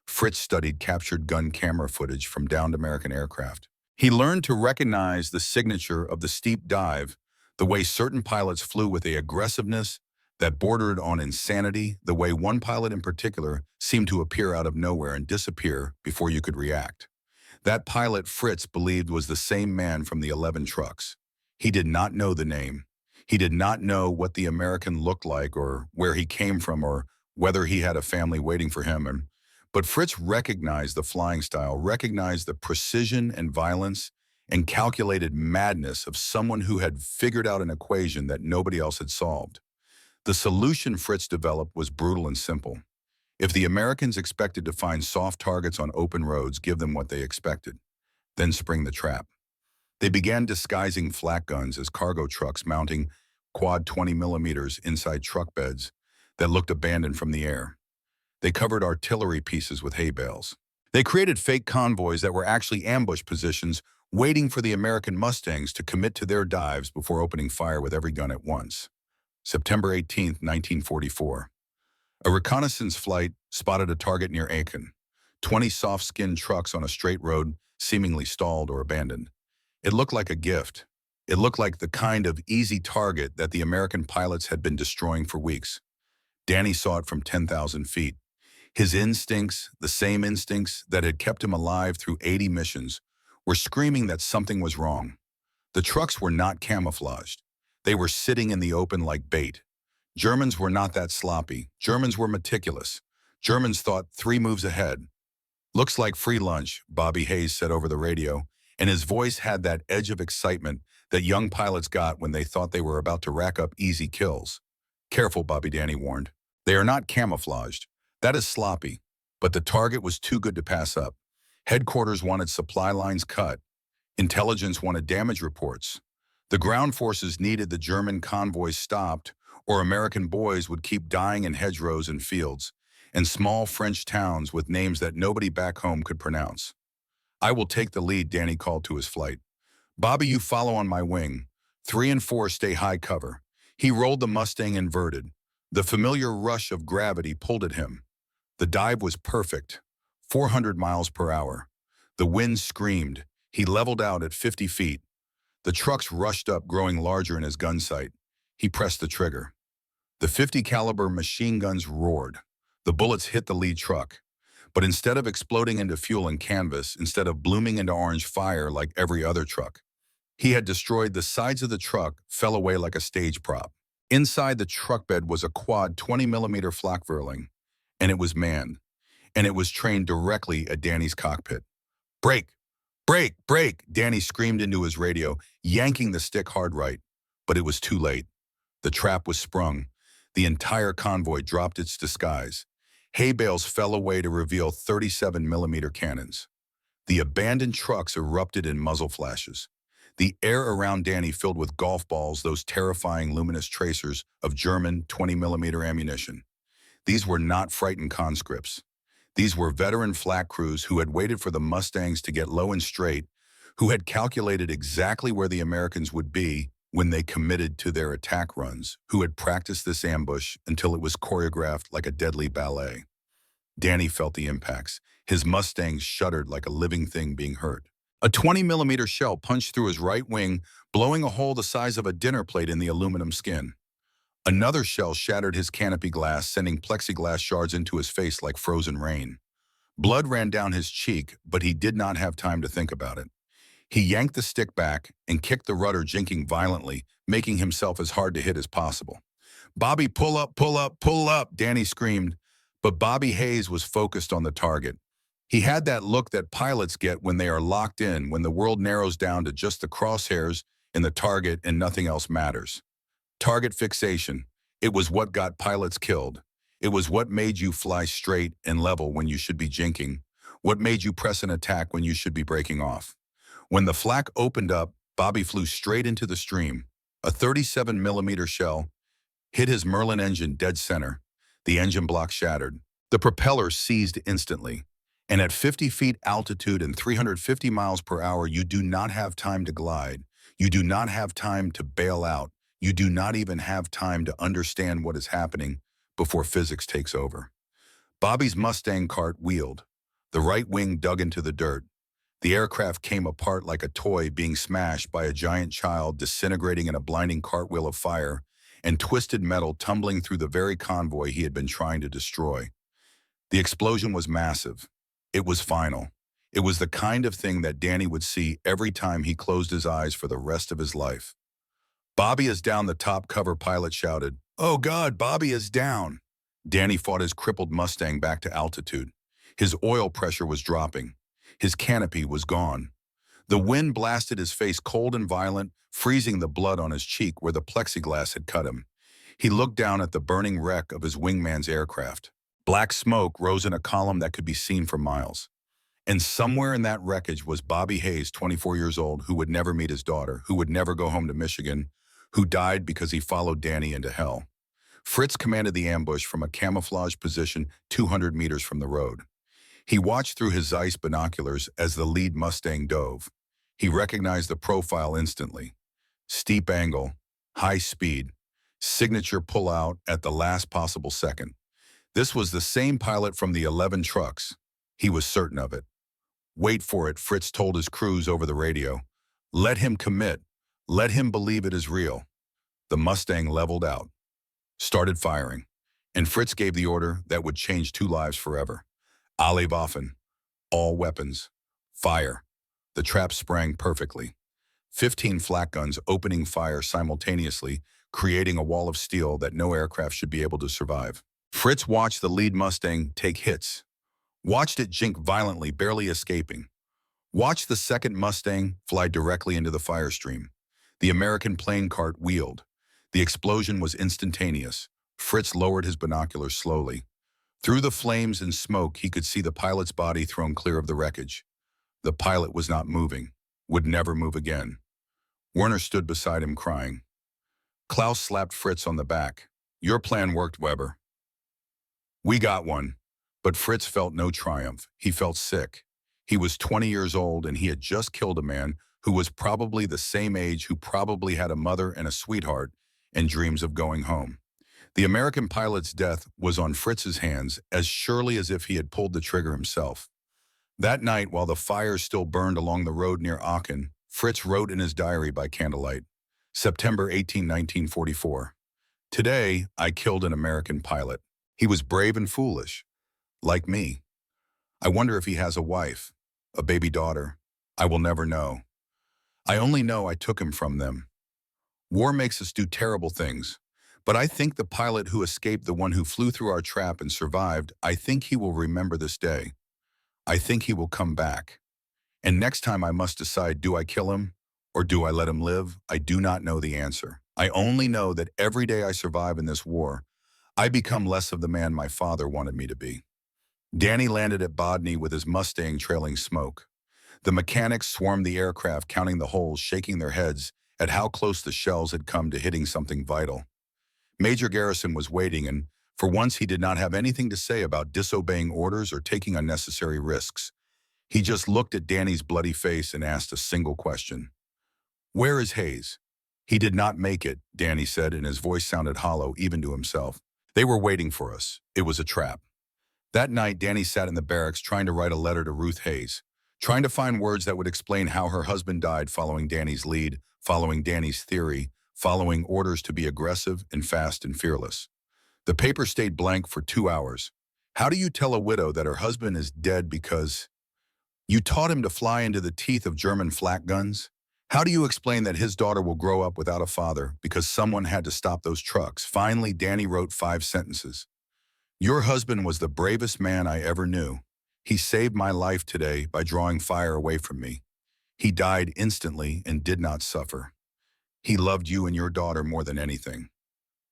Fritz studied captured gun camera footage from downed American aircraft. He learned to recognize the signature of the steep dive, the way certain pilots flew with an aggressiveness that bordered on insanity, the way one pilot in particular seemed to appear out of nowhere and disappear before you could react. That pilot Fritz believed was the same man from the 11 trucks. He did not know the name. He did not know what the American looked like or where he came from or whether he had a family waiting for him. But Fritz recognized the flying style, recognized the precision and violence and calculated madness of someone who had figured out an equation that nobody else had solved. The solution Fritz developed was brutal and simple. If the Americans expected to find soft targets on open roads, give them what they expected, then spring the trap. They began disguising flak guns as cargo trucks mounting quad 20 millimeters inside truck beds that looked abandoned from the air. They covered artillery pieces with hay bales. They created fake convoys that were actually ambush positions waiting for the American Mustangs to commit to their dives before opening fire with every gun at once. September 18, 1944. A reconnaissance flight spotted a target near Aiken. 20 soft-skinned trucks on a straight road, seemingly stalled or abandoned. It looked like a gift. It looked like the kind of easy target that the American pilots had been destroying for weeks. Danny saw it from 10,000 feet. His instincts, the same instincts that had kept him alive through 80 missions, were screaming that something was wrong. The trucks were not camouflaged. They were sitting in the open like bait. Germans were not that sloppy. Germans were meticulous. Germans thought 3 moves ahead. "Looks like free lunch," Bobby Hayes said over the radio, and his voice had that edge of excitement that young pilots got when they thought they were about to rack up easy kills. "Careful," Bobby Danny warned. "They are not camouflaged. That is sloppy." But the target was too good to pass up. Headquarters wanted supply lines cut. Intelligence wanted damage reports. The ground forces needed the German convoys stopped, or American boys would keep dying in hedgerows and fields, and small French towns with names that nobody back home could pronounce. "I will take the lead," Danny called to his flight. "Bobby, you follow on my wing. 3 and 4 stay high cover." He rolled the Mustang inverted. The familiar rush of gravity pulled at him. The dive was perfect, 400 miles per hour. The wind screamed. He leveled out at 50 feet. The trucks rushed up, growing larger in his gun sight. He pressed the trigger. The 50 caliber machine guns roared. The bullets hit the lead truck. But instead of exploding into fuel and canvas, instead of blooming into orange fire like every other truck, he had destroyed the sides of the truck, fell away like a stage prop. Inside the truck bed was a quad 20 millimeter flak Whirling, and it was manned, and it was trained directly at Danny's cockpit. "Brake! Brake! Brake!" Danny screamed into his radio, yanking the stick hard right. But it was too late. The trap was sprung. The entire convoy dropped its disguise. Hay bales fell away to reveal 37 millimeter cannons. The abandoned trucks erupted in muzzle flashes. The air around Danny filled with golf balls, those terrifying luminous tracers of German 20 millimeter ammunition. These were not frightened conscripts. These were veteran flak crews who had waited for the Mustangs to get low and straight, who had calculated exactly where the Americans would be when they committed to their attack runs, who had practiced this ambush until it was choreographed like a deadly ballet. Danny felt the impacts. His Mustang shuddered like a living thing being hurt. A 20 millimeter shell punched through his right wing, blowing a hole the size of a dinner plate in the aluminum skin. Another shell shattered his canopy glass, sending plexiglass shards into his face like frozen rain. Blood ran down his cheek, but he did not have time to think about it. He yanked the stick back and kicked the rudder, jinking violently, making himself as hard to hit as possible. "Bobby, pull up, pull up, pull up," Danny screamed. But Bobby Hayes was focused on the target. He had that look that pilots get when they are locked in, when the world narrows down to just the crosshairs and the target and nothing else matters. Target fixation. It was what got pilots killed. It was what made you fly straight and level when you should be jinking. What made you press an attack when you should be breaking off. When the flak opened up, Bobby flew straight into the stream. A 37 millimeter shell hit his Merlin engine dead center. The engine block shattered. The propeller seized instantly. And at 50 feet altitude and 350 miles per hour, you do not have time to glide. You do not have time to bail out. You do not even have time to understand what is happening before physics takes over. Bobby's Mustang cart wheeled. The right wing dug into the dirt. The aircraft came apart like a toy being smashed by a giant child, disintegrating in a blinding cartwheel of fire, and twisted metal tumbling through the very convoy he had been trying to destroy. The explosion was massive. It was final. It was the kind of thing that Danny would see every time he closed his eyes for the rest of his life. "Bobby is down," the top cover pilot shouted. "Oh God, Bobby is down." Danny fought his crippled Mustang back to altitude. His oil pressure was dropping. His canopy was gone. The wind blasted his face cold and violent, freezing the blood on his cheek where the plexiglass had cut him. He looked down at the burning wreck of his wingman's aircraft. Black smoke rose in a column that could be seen for miles. And somewhere in that wreckage was Bobby Hayes, 24 years old, who would never meet his daughter, who would never go home to Michigan, who died because he followed Danny into hell. Fritz commanded the ambush from a camouflage position 200 meters from the road. He watched through his Zeiss binoculars as the lead Mustang dove. He recognized the profile instantly. Steep angle, high speed, signature pull-out at the last possible second. This was the same pilot from the 11 trucks. He was certain of it. "Wait for it," Fritz told his crews over the radio. "Let him commit. Let him believe it is real." The Mustang leveled out, started firing, and Fritz gave the order that would change two lives forever. Alle Waffen, all weapons, fire. The trap sprang perfectly. 15 flak guns opening fire simultaneously, creating a wall of steel that no aircraft should be able to survive. Fritz watched the lead Mustang take hits, watched it jink violently, barely escaping. Watched the second Mustang fly directly into the fire stream. The American plane cart wheeled. The explosion was instantaneous. Fritz lowered his binoculars slowly. Through the flames and smoke, he could see the pilot's body thrown clear of the wreckage. The pilot was not moving, would never move again. Werner stood beside him crying. Klaus slapped Fritz on the back. "Your plan worked, Weber. We got one." But Fritz felt no triumph. He felt sick. He was 20 years old and he had just killed a man who was probably the same age, who probably had a mother and a sweetheart and dreams of going home. The American pilot's death was on Fritz's hands as surely as if he had pulled the trigger himself. That night, while the fires still burned along the road near Aachen, Fritz wrote in his diary by candlelight, September 18, 1944. "Today, I killed an American pilot. He was brave and foolish, like me. I wonder if he has a wife, a baby daughter. I will never know. I only know I took him from them. War makes us do terrible things. But I think the pilot who escaped, the one who flew through our trap and survived, I think he will remember this day. I think he will come back. And next time I must decide, do I kill him or do I let him live? I do not know the answer. I only know that every day I survive in this war, I become less of the man my father wanted me to be." Danny landed at Bodny with his Mustang trailing smoke. The mechanics swarmed the aircraft, counting the holes, shaking their heads at how close the shells had come to hitting something vital. Major Garrison was waiting, and for once he did not have anything to say about disobeying orders or taking unnecessary risks. He just looked at Danny's bloody face and asked a single question. "Where is Hayes?" "He did not make it," Danny said, and his voice sounded hollow even to himself. "They were waiting for us. It was a trap." That night, Danny sat in the barracks trying to write a letter to Ruth Hayes, trying to find words that would explain how her husband died, following Danny's lead, following Danny's theory, following orders to be aggressive and fast and fearless. The paper stayed blank for 2 hours. How do you tell a widow that her husband is dead because you taught him to fly into the teeth of German flak guns? How do you explain that his daughter will grow up without a father because someone had to stop those trucks? Finally, Danny wrote 5 sentences. "Your husband was the bravest man I ever knew. He saved my life today by drawing fire away from me. He died instantly and did not suffer. He loved you and your daughter more than anything.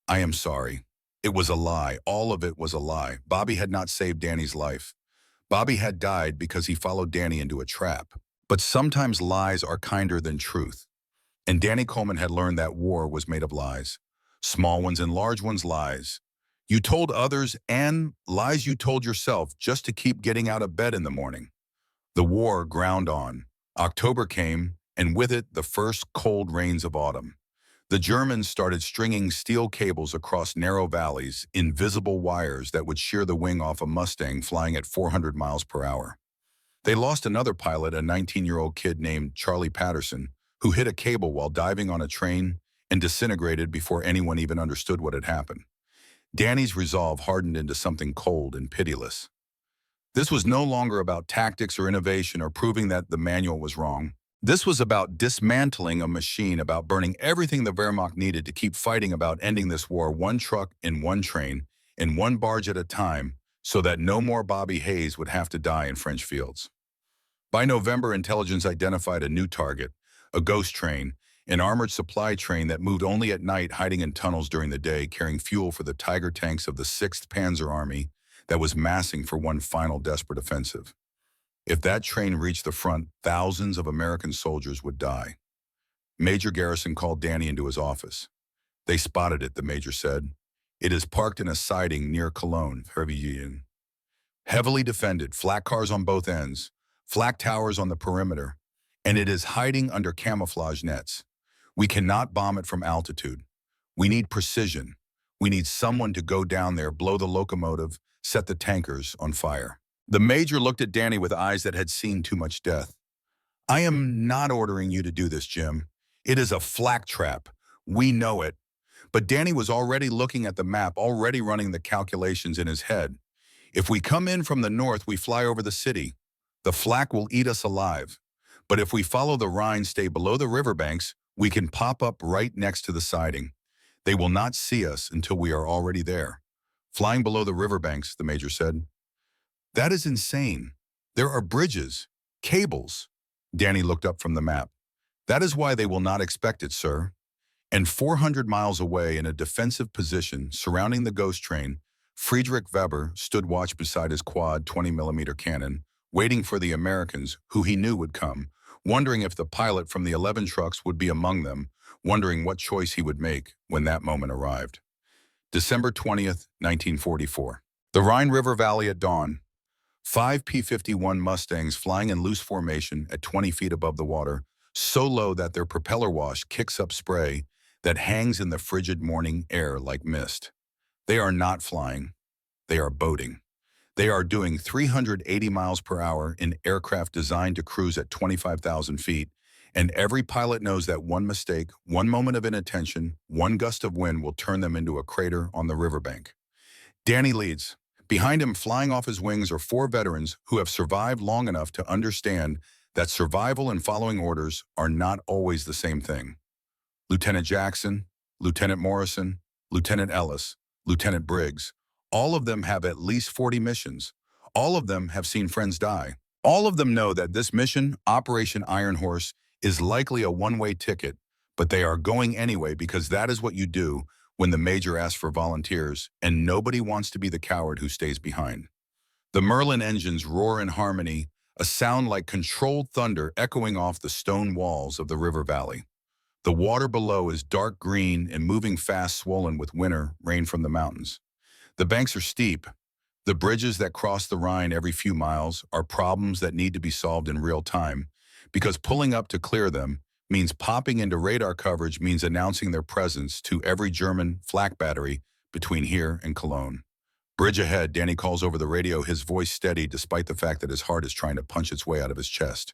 I am sorry. It was a lie. All of it was a lie. Bobby had not saved Danny's life. Bobby had died because he followed Danny into a trap. But sometimes lies are kinder than truth. And Danny Coleman had learned that war was made of lies. Small ones and large ones, lies. You told others and lies you told yourself just to keep getting out of bed in the morning. The war ground on. October came, and with it the first cold rains of autumn. The Germans started stringing steel cables across narrow valleys, invisible wires that would shear the wing off a Mustang flying at 400 miles per hour. They lost another pilot, a 19-year-old kid named Charlie Patterson, who hit a cable while diving on a train and disintegrated before anyone even understood what had happened. Danny's resolve hardened into something cold and pitiless. This was no longer about tactics or innovation or proving that the manual was wrong. This was about dismantling a machine, about burning everything the Wehrmacht needed to keep fighting, about ending this war one truck in one train, in one barge at a time, so that no more Bobby Hayes would have to die in French fields. By November, intelligence identified a new target, a ghost train. an armored supply train that moved only at night, hiding in tunnels during the day, carrying fuel for the Tiger tanks of the 6th Panzer Army that was massing for one final desperate offensive. If that train reached the front, thousands of American soldiers would die. Major Garrison called Danny into his office. They spotted it, the major said. It is parked in a siding near Cologne, Verviers. Heavily defended, flak cars on both ends, flak towers on the perimeter, and it is hiding under camouflage nets. We cannot bomb it from altitude. We need precision. We need someone to go down there, blow the locomotive, set the tankers on fire. The major looked at Danny with eyes that had seen too much death. I am not ordering you to do this, Jim. It is a flak trap. We know it. But Danny was already looking at the map, already running the calculations in his head. If we come in from the north, we fly over the city. The flak will eat us alive. But if we follow the Rhine, stay below the riverbanks, we can pop up right next to the siding. They will not see us until we are already there. Flying below the riverbanks, the major said. That is insane. There are bridges, cables. Danny looked up from the map. That is why they will not expect it, sir. And 400 miles away in a defensive position surrounding the ghost train, Friedrich Weber stood watch beside his quad 20mm cannon, waiting for the Americans who he knew would come, wondering if the pilot from the 11 trucks would be among them, wondering what choice he would make when that moment arrived. December 20th, 1944. The Rhine River Valley at dawn. 5 P-51 Mustangs flying in loose formation at 20 feet above the water, so low that their propeller wash kicks up spray that hangs in the frigid morning air like mist. They are not flying. They are boating. They are doing 380 miles per hour in aircraft designed to cruise at 25,000 feet, and every pilot knows that one mistake, one moment of inattention, one gust of wind will turn them into a crater on the riverbank. Danny leads. Behind him, flying off his wings, are 4 veterans who have survived long enough to understand that survival and following orders are not always the same thing. Lieutenant Jackson, Lieutenant Morrison, Lieutenant Ellis, Lieutenant Briggs, all of them have at least 40 missions. All of them have seen friends die. All of them know that this mission, Operation Iron Horse, is likely a one-way ticket, but they are going anyway because that is what you do when the major asks for volunteers, and nobody wants to be the coward who stays behind. The Merlin engines roar in harmony, a sound like controlled thunder echoing off the stone walls of the river valley. The water below is dark green and moving fast, swollen with winter rain from the mountains. The banks are steep. The bridges that cross the Rhine every few miles are problems that need to be solved in real time, because pulling up to clear them means popping into radar coverage, means announcing their presence to every German flak battery between here and Cologne. Bridge ahead, Danny calls over the radio, his voice steady despite the fact that his heart is trying to punch its way out of his chest.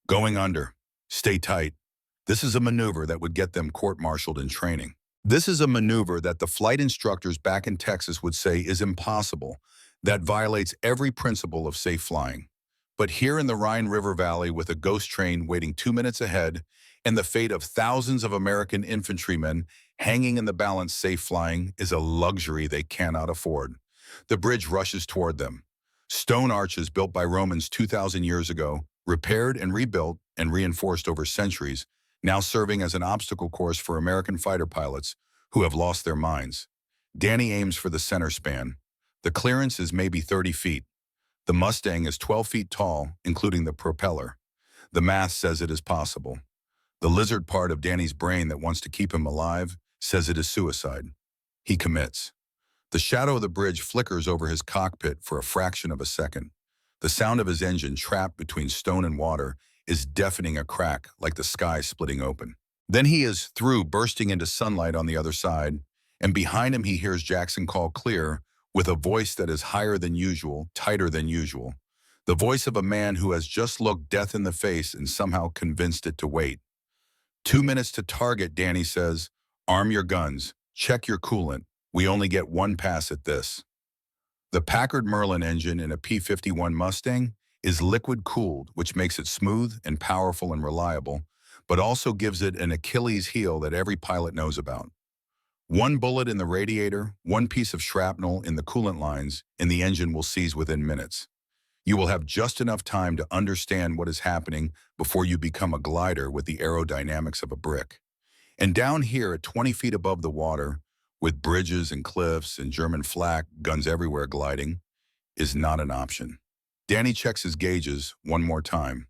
Going under. Stay tight. This is a maneuver that would get them court-martialed in training. This is a maneuver that the flight instructors back in Texas would say is impossible, that violates every principle of safe flying. But here in the Rhine River Valley, with a ghost train waiting 2 minutes ahead and the fate of thousands of American infantrymen hanging in the balance, safe flying is a luxury they cannot afford. The bridge rushes toward them. Stone arches built by Romans 2,000 years ago, repaired and rebuilt and reinforced over centuries, now serving as an obstacle course for American fighter pilots who have lost their minds. Danny aims for the center span. The clearance is maybe 30 feet. The Mustang is 12 feet tall, including the propeller. The math says it is possible. The lizard part of Danny's brain that wants to keep him alive says it is suicide. He commits. The shadow of the bridge flickers over his cockpit for a fraction of a second. The sound of his engine, trapped between stone and water, is deafening, a crack like the sky splitting open. Then he is through, bursting into sunlight on the other side, and behind him he hears Jackson call clear, with a voice that is higher than usual, tighter than usual. The voice of a man who has just looked death in the face and somehow convinced it to wait. 2 minutes to target, Danny says. Arm your guns. Check your coolant. We only get one pass at this. The Packard Merlin engine in a P-51 Mustang is liquid-cooled, which makes it smooth and powerful and reliable, but also gives it an Achilles heel that every pilot knows about. One bullet in the radiator, one piece of shrapnel in the coolant lines, and the engine will seize within minutes. You will have just enough time to understand what is happening before you become a glider with the aerodynamics of a brick. And down here at 20 feet above the water, with bridges and cliffs and German flak, guns everywhere gliding, is not an option. Danny checks his gauges one more time.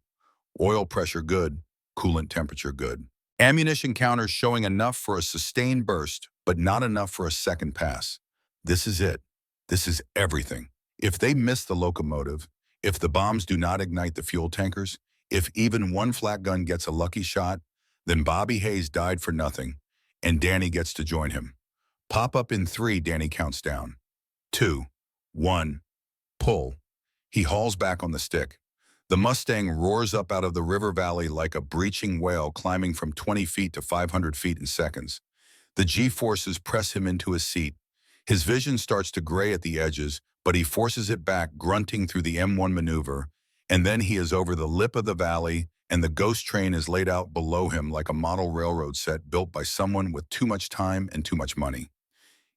Oil pressure good, coolant temperature good. Ammunition counters showing enough for a sustained burst, but not enough for a second pass. This is it. This is everything. If they miss the locomotive, if the bombs do not ignite the fuel tankers, if even one flak gun gets a lucky shot, then Bobby Hayes died for nothing, and Danny gets to join him. Pop up in 3, Danny counts down. 2, 1, pull. He hauls back on the stick. The Mustang roars up out of the river valley like a breaching whale climbing from 20 feet to 500 feet in seconds. The G-forces press him into his seat. His vision starts to gray at the edges, but he forces it back, grunting through the M1 maneuver, and then he is over the lip of the valley, and the ghost train is laid out below him like a model railroad set built by someone with too much time and too much money.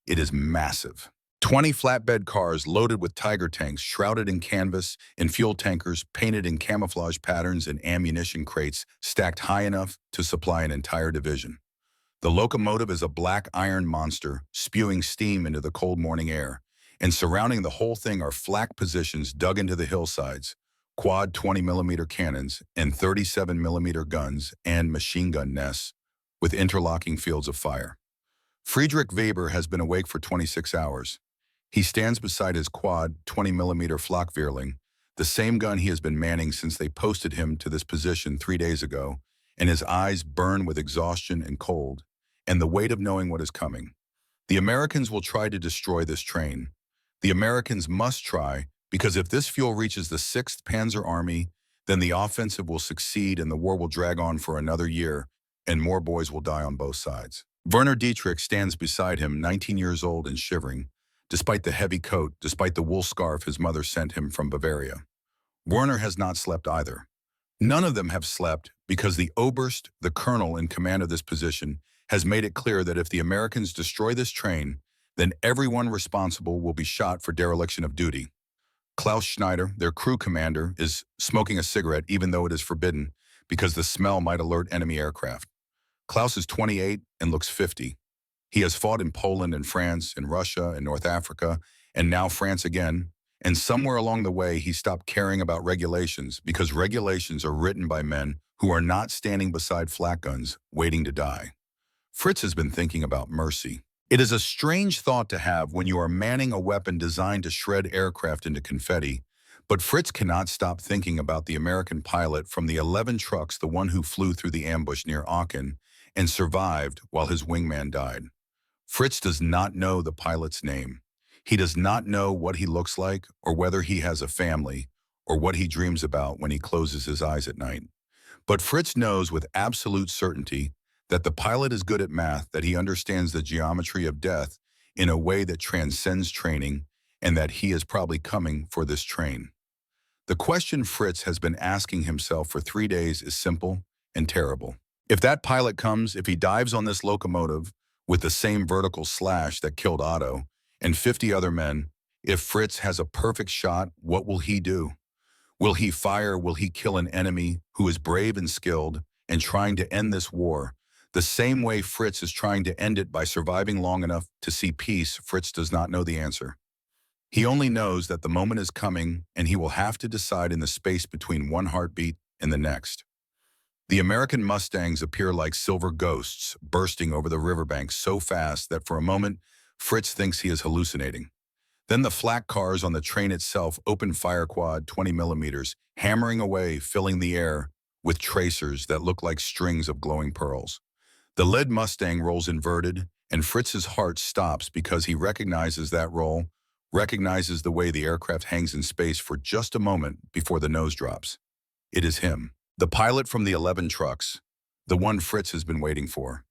It is massive. 20 flatbed cars loaded with Tiger tanks shrouded in canvas and fuel tankers painted in camouflage patterns and ammunition crates stacked high enough to supply an entire division. The locomotive is a black iron monster spewing steam into the cold morning air, and surrounding the whole thing are flak positions dug into the hillsides, quad 20mm cannons and 37mm guns and machine gun nests with interlocking fields of fire. Friedrich Weber has been awake for 26 hours. He stands beside his quad 20mm Flak-Vierling, the same gun he has been manning since they posted him to this position 3 days ago, and his eyes burn with exhaustion and cold, and the weight of knowing what is coming. The Americans will try to destroy this train. The Americans must try, because if this fuel reaches the 6th Panzer Army, then the offensive will succeed and the war will drag on for another year, and more boys will die on both sides. Werner Dietrich stands beside him, 19 years old and shivering, despite the heavy coat, despite the wool scarf his mother sent him from Bavaria. Werner has not slept either. None of them have slept because the Oberst, the colonel in command of this position, has made it clear that if the Americans destroy this train, then everyone responsible will be shot for dereliction of duty. Klaus Schneider, their crew commander, is smoking a cigarette even though it is forbidden because the smell might alert enemy aircraft. Klaus is 28 and looks 50. He has fought in Poland and France and Russia and North Africa and now France again, and somewhere along the way he stopped caring about regulations because regulations are written by men who are not standing beside flak guns waiting to die. Fritz has been thinking about mercy. It is a strange thought to have when you are manning a weapon designed to shred aircraft into confetti, but Fritz cannot stop thinking about the American pilot from the 11 trucks, the one who flew through the ambush near Aachen and survived while his wingman died. Fritz does not know the pilot's name. He does not know what he looks like or whether he has a family or what he dreams about when he closes his eyes at night. But Fritz knows with absolute certainty that the pilot is good at math, that he understands the geometry of death in a way that transcends training, and that he is probably coming for this train. The question Fritz has been asking himself for 3 days is simple and terrible. If that pilot comes, if he dives on this locomotive with the same vertical slash that killed Otto and 50 other men, if Fritz has a perfect shot, what will he do? Will he fire? Will he kill an enemy who is brave and skilled and trying to end this war? The same way Fritz is trying to end it by surviving long enough to see peace, Fritz does not know the answer. He only knows that the moment is coming and he will have to decide in the space between one heartbeat and the next. The American Mustangs appear like silver ghosts bursting over the riverbank so fast that for a moment, Fritz thinks he is hallucinating. Then the flak cars on the train itself open fire quad 20mm, hammering away, filling the air with tracers that look like strings of glowing pearls. The lead Mustang rolls inverted, and Fritz's heart stops because he recognizes that roll, recognizes the way the aircraft hangs in space for just a moment before the nose drops. It is him, the pilot from the 11 trucks, the one Fritz has been waiting for.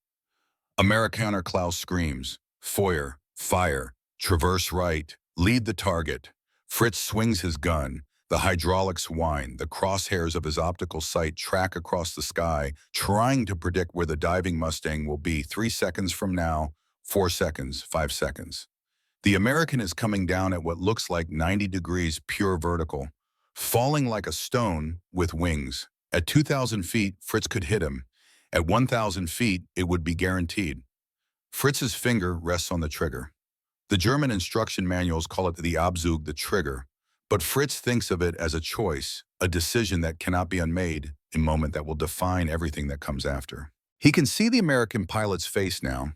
Amerikaner Klaus screams, "Feuer, fire, traverse right, lead the target." Fritz swings his gun. The hydraulics whine. The crosshairs of his optical sight track across the sky, trying to predict where the diving Mustang will be 3 seconds from now, 4 seconds, 5 seconds. The American is coming down at what looks like 90 degrees pure vertical. falling like a stone with wings. At 2,000 feet, Fritz could hit him. At 1,000 feet, it would be guaranteed. Fritz's finger rests on the trigger. The German instruction manuals call it the Abzug, the trigger, but Fritz thinks of it as a choice, a decision that cannot be unmade, a moment that will define everything that comes after. He can see the American pilot's face now.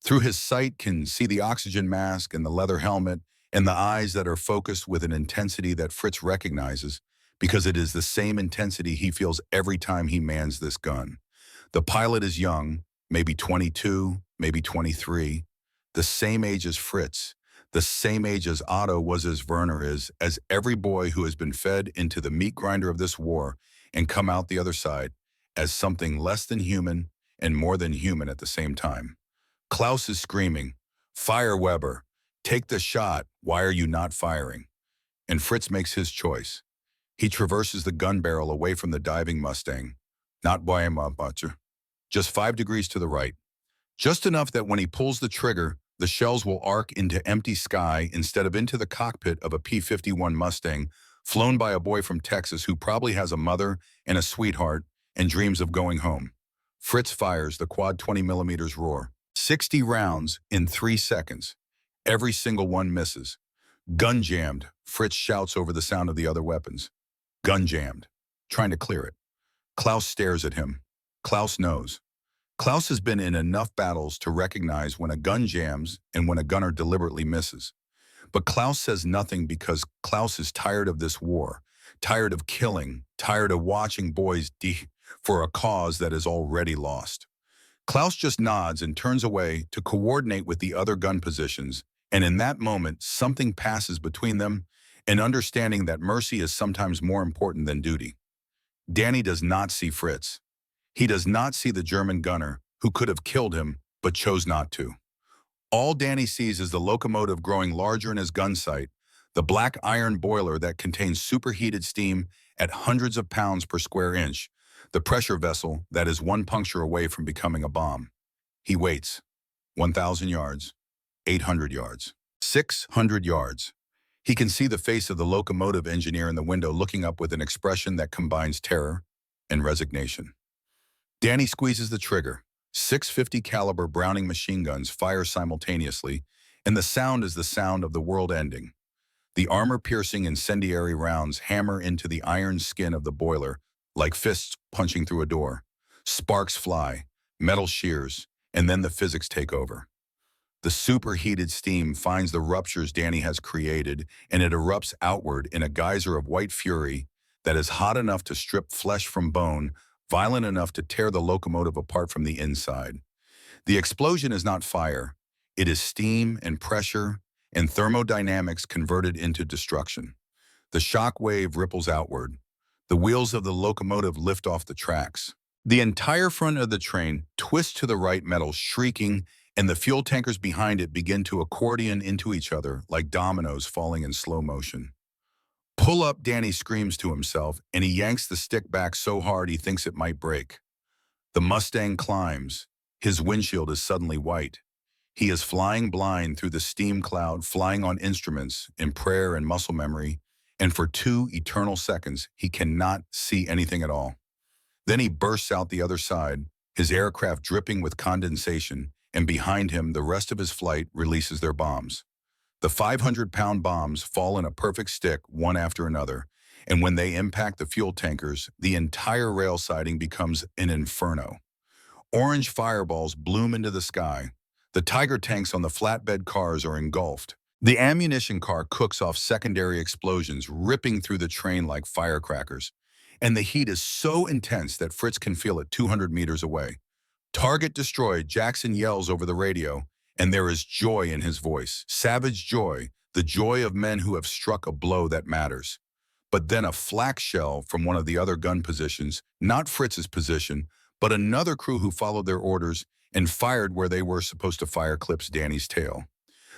Through his sight can see the oxygen mask and the leather helmet and the eyes that are focused with an intensity that Fritz recognizes because it is the same intensity he feels every time he mans this gun. The pilot is young, maybe 22, maybe 23, the same age as Fritz, the same age as Otto was, as Werner is, as every boy who has been fed into the meat grinder of this war and come out the other side as something less than human and more than human at the same time. Klaus is screaming, "Fire, Weber! Take the shot, why are you not firing?" And Fritz makes his choice. He traverses the gun barrel away from the diving Mustang, not by a butcher, just 5 degrees to the right. Just enough that when he pulls the trigger, the shells will arc into empty sky instead of into the cockpit of a P-51 Mustang flown by a boy from Texas who probably has a mother and a sweetheart and dreams of going home. Fritz fires the quad 20mm roar. 60 rounds in 3 seconds. Every single one misses. Gun jammed, Fritz shouts over the sound of the other weapons. Gun jammed. Trying to clear it. Klaus stares at him. Klaus knows. Klaus has been in enough battles to recognize when a gun jams and when a gunner deliberately misses. But Klaus says nothing because Klaus is tired of this war, tired of killing, tired of watching boys die for a cause that is already lost. Klaus just nods and turns away to coordinate with the other gun positions, and in that moment, something passes between them, an understanding that mercy is sometimes more important than duty. Danny does not see Fritz. He does not see the German gunner who could have killed him but chose not to. All Danny sees is the locomotive growing larger in his gun sight, the black iron boiler that contains superheated steam at hundreds of pounds per square inch, the pressure vessel that is one puncture away from becoming a bomb. He waits. 1,000 yards, 800 yards, 600 yards. He can see the face of the locomotive engineer in the window looking up with an expression that combines terror and resignation. Danny squeezes the trigger. 650 caliber Browning machine guns fire simultaneously, and the sound is the sound of the world ending. The armor-piercing incendiary rounds hammer into the iron skin of the boiler like fists punching through a door. Sparks fly, metal shears, and then the physics take over. The superheated steam finds the ruptures Danny has created, and it erupts outward in a geyser of white fury that is hot enough to strip flesh from bone, violent enough to tear the locomotive apart from the inside. The explosion is not fire. It is steam and pressure and thermodynamics converted into destruction. The shock wave ripples outward. The wheels of the locomotive lift off the tracks. The entire front of the train twists to the right, metal shrieking, and the fuel tankers behind it begin to accordion into each other like dominoes falling in slow motion. "Pull up," Danny screams to himself, and he yanks the stick back so hard he thinks it might break. The Mustang climbs. His windshield is suddenly white. He is flying blind through the steam cloud, flying on instruments, in prayer and muscle memory, and for 2 eternal seconds, he cannot see anything at all. Then he bursts out the other side, his aircraft dripping with condensation, and behind him, the rest of his flight releases their bombs. The 500-pound bombs fall in a perfect stick, one after another, and when they impact the fuel tankers, the entire rail siding becomes an inferno. Orange fireballs bloom into the sky. The Tiger tanks on the flatbed cars are engulfed. The ammunition car cooks off secondary explosions, ripping through the train like firecrackers. And the heat is so intense that Fritz can feel it 200 meters away. "Target destroyed," Jackson yells over the radio, and there is joy in his voice. Savage joy, the joy of men who have struck a blow that matters. But then a flak shell from one of the other gun positions, not Fritz's position, but another crew who followed their orders and fired where they were supposed to fire, clips Danny's tail.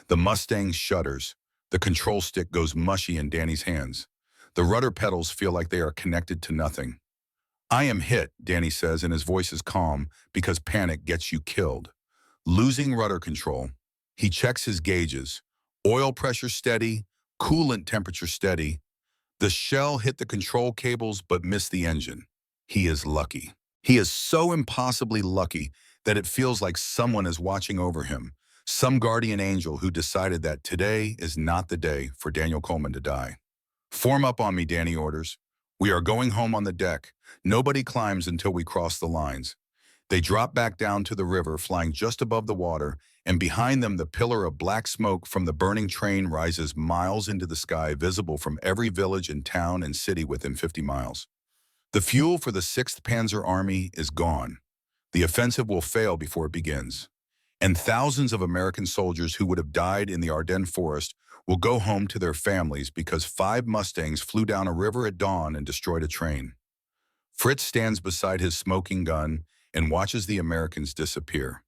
The Mustang shudders. The control stick goes mushy in Danny's hands. The rudder pedals feel like they are connected to nothing. "I am hit," Danny says, and his voice is calm because panic gets you killed. Losing rudder control. He checks his gauges. Oil pressure steady, coolant temperature steady. The shell hit the control cables but missed the engine. He is lucky. He is so impossibly lucky that it feels like someone is watching over him, some guardian angel who decided that today is not the day for Daniel Coleman to die. Form up on me, Danny orders. We are going home on the deck. Nobody climbs until we cross the lines. They drop back down to the river, flying just above the water, and behind them the pillar of black smoke from the burning train rises miles into the sky, visible from every village and town and city within 50 miles. The fuel for the 6th Panzer Army is gone. The offensive will fail before it begins. And thousands of American soldiers who would have died in the Ardennes forest will go home to their families because 5 Mustangs flew down a river at dawn and destroyed a train. Fritz stands beside his smoking gun and watches the Americans disappear.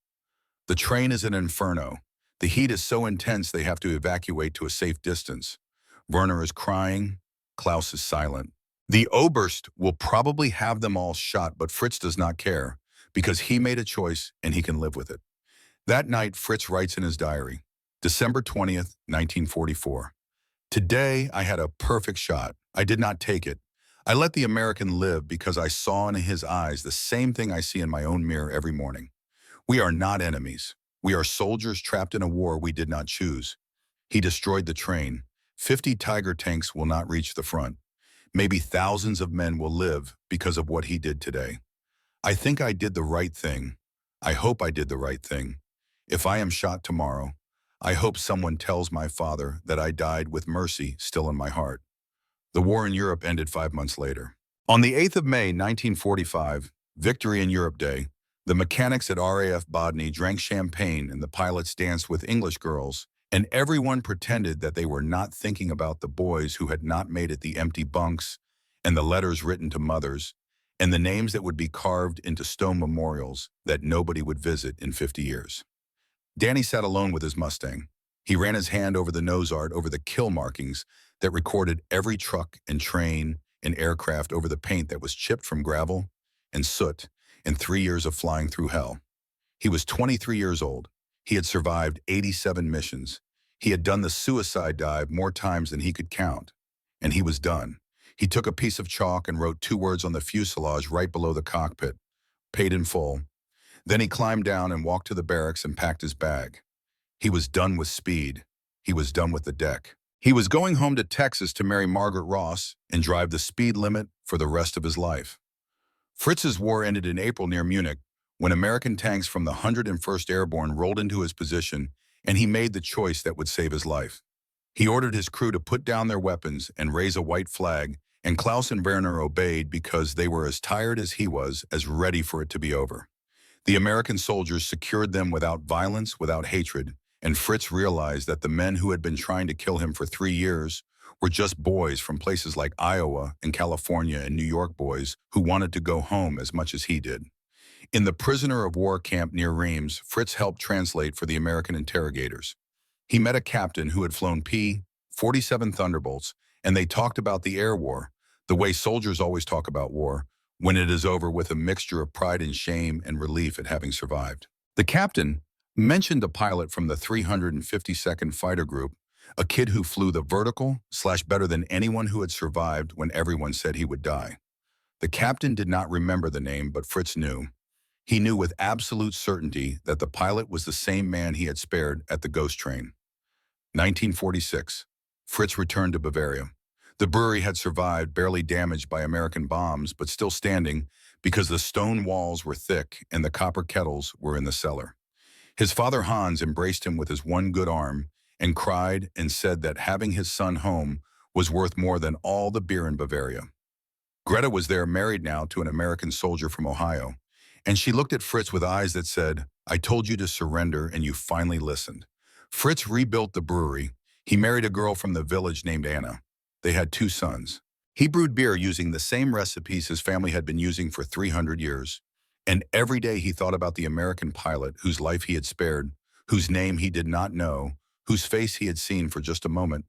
The train is an inferno. The heat is so intense they have to evacuate to a safe distance. Werner is crying. Klaus is silent. The Oberst will probably have them all shot, but Fritz does not care because he made a choice and he can live with it. That night, Fritz writes in his diary, December 20th, 1944. Today, I had a perfect shot. I did not take it. I let the American live because I saw in his eyes the same thing I see in my own mirror every morning. We are not enemies. We are soldiers trapped in a war we did not choose. He destroyed the train. 50 Tiger tanks will not reach the front. Maybe thousands of men will live because of what he did today. I think I did the right thing. I hope I did the right thing. If I am shot tomorrow, I hope someone tells my father that I died with mercy still in my heart. The war in Europe ended 5 months later. On the 8th of May, 1945, Victory in Europe Day, the mechanics at RAF Bodny drank champagne and the pilots danced with English girls, and everyone pretended that they were not thinking about the boys who had not made it, the empty bunks, and the letters written to mothers, and the names that would be carved into stone memorials that nobody would visit in 50 years. Danny sat alone with his Mustang. He ran his hand over the nose art, over the kill markings that recorded every truck and train and aircraft, over the paint that was chipped from gravel and soot and 3 years of flying through hell. He was 23 years old. He had survived 87 missions. He had done the suicide dive more times than he could count. And he was done. He took a piece of chalk and wrote 2 words on the fuselage right below the cockpit, paid in full. Then he climbed down and walked to the barracks and packed his bag. He was done with speed. He was done with the deck. He was going home to Texas to marry Margaret Ross and drive the speed limit for the rest of his life. Fritz's war ended in April near Munich when American tanks from the 101st Airborne rolled into his position, and he made the choice that would save his life. He ordered his crew to put down their weapons and raise a white flag, and Klaus and Werner obeyed because they were as tired as he was, as ready for it to be over. The American soldiers secured them without violence, without hatred, and Fritz realized that the men who had been trying to kill him for 3 years were just boys from places like Iowa and California and New York, boys who wanted to go home as much as he did. In the prisoner of war camp near Reims, Fritz helped translate for the American interrogators. He met a captain who had flown P-47 Thunderbolts, and they talked about the air war, the way soldiers always talk about war, when it is over, with a mixture of pride and shame and relief at having survived. The captain mentioned a pilot from the 352nd Fighter Group, a kid who flew the vertical / better than anyone who had survived when everyone said he would die. The captain did not remember the name, but Fritz knew. He knew with absolute certainty that the pilot was the same man he had spared at the ghost train. 1946. Fritz returned to Bavaria. The brewery had survived, barely damaged by American bombs, but still standing because the stone walls were thick and the copper kettles were in the cellar. His father Hans embraced him with his one good arm and cried and said that having his son home was worth more than all the beer in Bavaria. Greta was there, married now to an American soldier from Ohio, and she looked at Fritz with eyes that said, "I told you to surrender and you finally listened." Fritz rebuilt the brewery. He married a girl from the village named Anna. They had 2 sons. He brewed beer using the same recipes his family had been using for 300 years. And every day he thought about the American pilot whose life he had spared, whose name he did not know, whose face he had seen for just a moment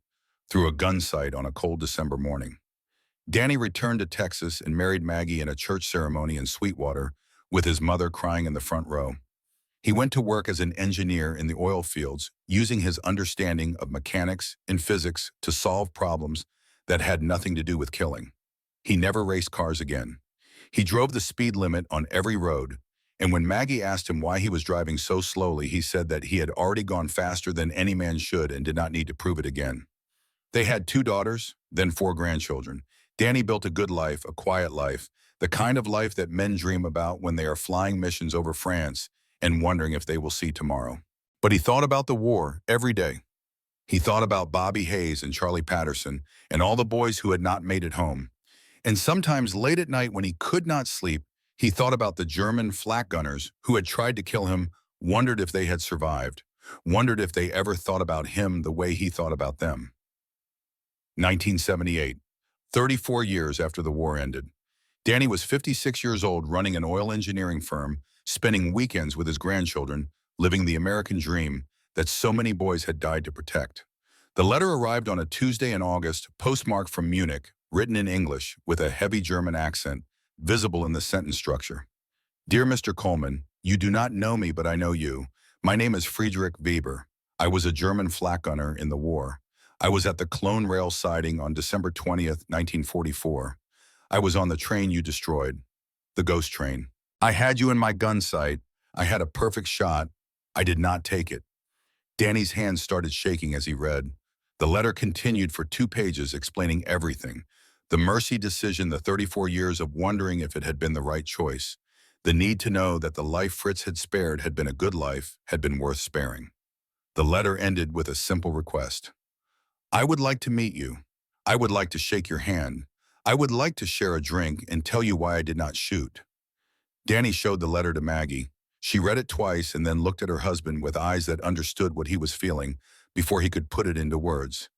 through a gun sight on a cold December morning. Danny returned to Texas and married Maggie in a church ceremony in Sweetwater, with his mother crying in the front row. He went to work as an engineer in the oil fields, using his understanding of mechanics and physics to solve problems that had nothing to do with killing. He never raced cars again. He drove the speed limit on every road, and when Maggie asked him why he was driving so slowly, he said that he had already gone faster than any man should and did not need to prove it again. They had 2 daughters, then 4 grandchildren. Danny built a good life, a quiet life, the kind of life that men dream about when they are flying missions over France and wondering if they will see tomorrow. But he thought about the war every day. He thought about Bobby Hayes and Charlie Patterson and all the boys who had not made it home. And sometimes late at night when he could not sleep, he thought about the German flak gunners who had tried to kill him, wondered if they had survived, wondered if they ever thought about him the way he thought about them. 1978, 34 years after the war ended. Danny was 56 years old, running an oil engineering firm, spending weekends with his grandchildren, living the American dream that so many boys had died to protect. The letter arrived on a Tuesday in August, postmarked from Munich, written in English with a heavy German accent, visible in the sentence structure. Dear Mr. Coleman, you do not know me, but I know you. My name is Friedrich Weber. I was a German flak gunner in the war. I was at the Clone Rail sighting on December 20th, 1944. I was on the train you destroyed, the ghost train. I had you in my gun sight. I had a perfect shot. I did not take it. Danny's hands started shaking as he read. The letter continued for 2 pages explaining everything. The mercy decision, the 34 years of wondering if it had been the right choice. The need to know that the life Fritz had spared had been a good life, had been worth sparing. The letter ended with a simple request. I would like to meet you. I would like to shake your hand. I would like to share a drink and tell you why I did not shoot. Danny showed the letter to Maggie. She read it twice and then looked at her husband with eyes that understood what he was feeling before he could put it into words.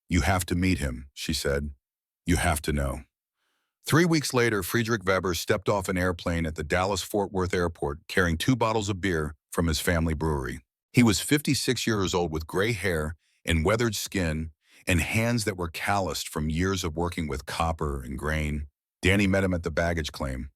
You have to meet him, she said. You have to know. 3 weeks later, Friedrich Weber stepped off an airplane at the Dallas-Fort Worth airport carrying 2 bottles of beer from his family brewery. He was 56 years old with gray hair and weathered skin and hands that were calloused from years of working with copper and grain. Danny met him at the baggage claim.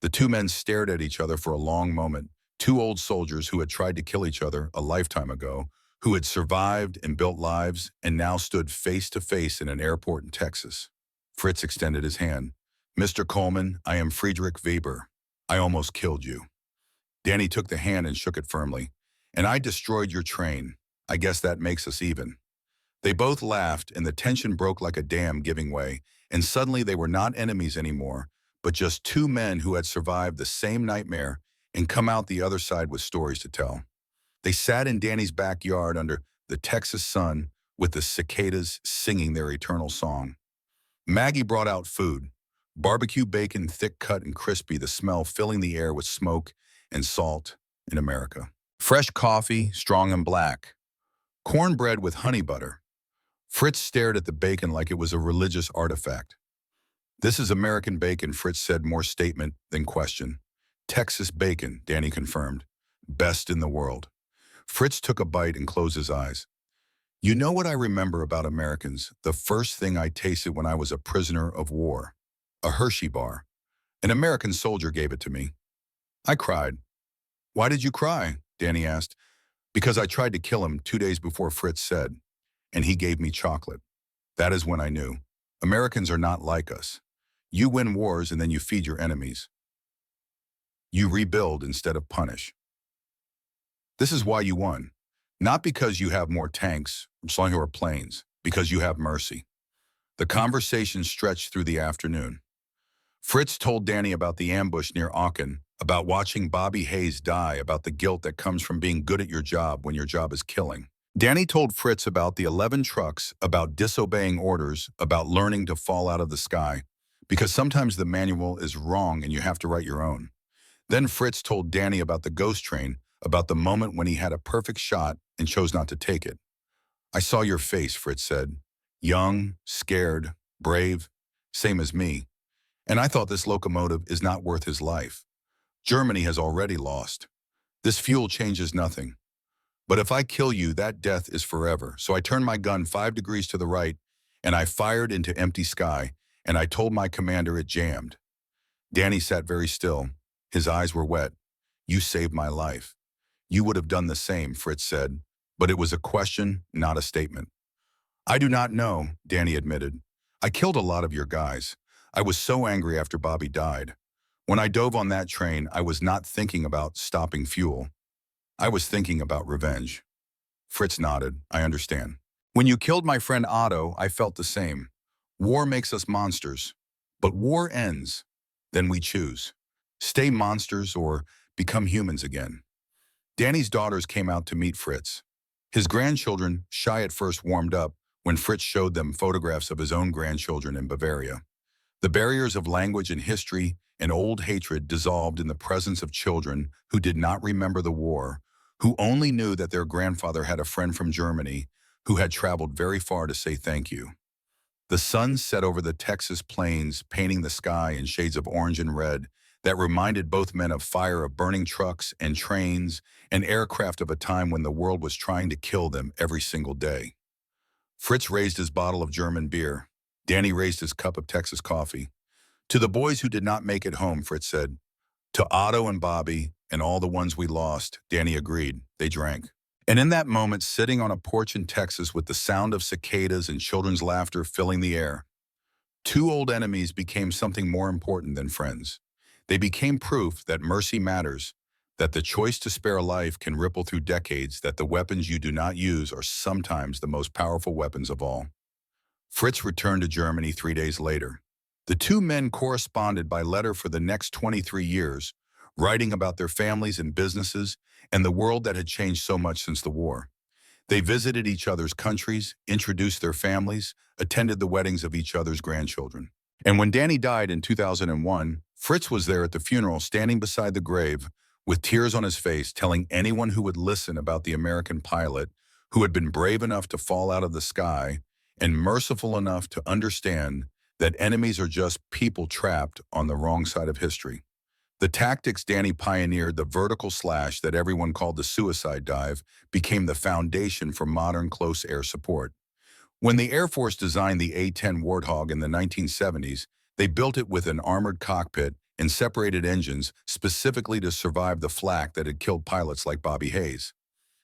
The 2 men stared at each other for a long moment, 2 old soldiers who had tried to kill each other a lifetime ago, who had survived and built lives and now stood face to face in an airport in Texas. Fritz extended his hand. Mr. Coleman, I am Friedrich Weber. I almost killed you. Danny took the hand and shook it firmly. And I destroyed your train. I guess that makes us even. They both laughed, and the tension broke like a dam giving way, and suddenly they were not enemies anymore, but just 2 men who had survived the same nightmare and come out the other side with stories to tell. They sat in Danny's backyard under the Texas sun with the cicadas singing their eternal song. Maggie brought out food, barbecue bacon, thick cut and crispy, the smell filling the air with smoke and salt in America. Fresh coffee, strong and black. Cornbread with honey butter. Fritz stared at the bacon like it was a religious artifact. This is American bacon, Fritz said, more statement than question. Texas bacon, Danny confirmed. Best in the world. Fritz took a bite and closed his eyes. You know what I remember about Americans? The first thing I tasted when I was a prisoner of war. A Hershey bar. An American soldier gave it to me. I cried. Why did you cry? Danny asked. Because I tried to kill him 2 days before, Fritz said. And he gave me chocolate. That is when I knew. Americans are not like us. You win wars and then you feed your enemies. You rebuild instead of punish. This is why you won. Not because you have more tanks or planes, because you have mercy. The conversation stretched through the afternoon. Fritz told Danny about the ambush near Aachen, about watching Bobby Hayes die, about the guilt that comes from being good at your job when your job is killing. Danny told Fritz about the 11 trucks, about disobeying orders, about learning to fall out of the sky, because sometimes the manual is wrong and you have to write your own. Then Fritz told Danny about the ghost train, about the moment when he had a perfect shot and chose not to take it. I saw your face, Fritz said. Young, scared, brave, same as me. And I thought this locomotive is not worth his life. Germany has already lost. This fuel changes nothing. But if I kill you, that death is forever. So I turned my gun 5 degrees to the right, and I fired into empty sky, and I told my commander it jammed. Danny sat very still. His eyes were wet. You saved my life. You would have done the same, Fritz said, but it was a question, not a statement. I do not know, Danny admitted. I killed a lot of your guys. I was so angry after Bobby died. When I dove on that train, I was not thinking about stopping fuel. I was thinking about revenge. Fritz nodded. I understand. When you killed my friend Otto, I felt the same. War makes us monsters. But war ends. Then we choose. Stay monsters or become humans again. Danny's daughters came out to meet Fritz. His grandchildren, shy at first, warmed up when Fritz showed them photographs of his own grandchildren in Bavaria. The barriers of language and history and old hatred dissolved in the presence of children who did not remember the war, who only knew that their grandfather had a friend from Germany who had traveled very far to say thank you. The sun set over the Texas plains, painting the sky in shades of orange and red that reminded both men of fire of burning trucks and trains and aircraft of a time when the world was trying to kill them every single day. Fritz raised his bottle of German beer. Danny raised his cup of Texas coffee. To the boys who did not make it home, Fritz said. To Otto and Bobby and all the ones we lost, Danny agreed. They drank. And in that moment, sitting on a porch in Texas with the sound of cicadas and children's laughter filling the air, two old enemies became something more important than friends. They became proof that mercy matters, that the choice to spare a life can ripple through decades, that the weapons you do not use are sometimes the most powerful weapons of all. Fritz returned to Germany 3 days later. The two men corresponded by letter for the next 23 years, writing about their families and businesses and the world that had changed so much since the war. They visited each other's countries, introduced their families, attended the weddings of each other's grandchildren. And when Danny died in 2001, Fritz was there at the funeral, standing beside the grave, with tears on his face, telling anyone who would listen about the American pilot who had been brave enough to fall out of the sky and merciful enough to understand that enemies are just people trapped on the wrong side of history. The tactics Danny pioneered, the vertical slash that everyone called the suicide dive, became the foundation for modern close air support. When the Air Force designed the A-10 Warthog in the 1970s, they built it with an armored cockpit and separated engines specifically to survive the flak that had killed pilots like Bobby Hayes.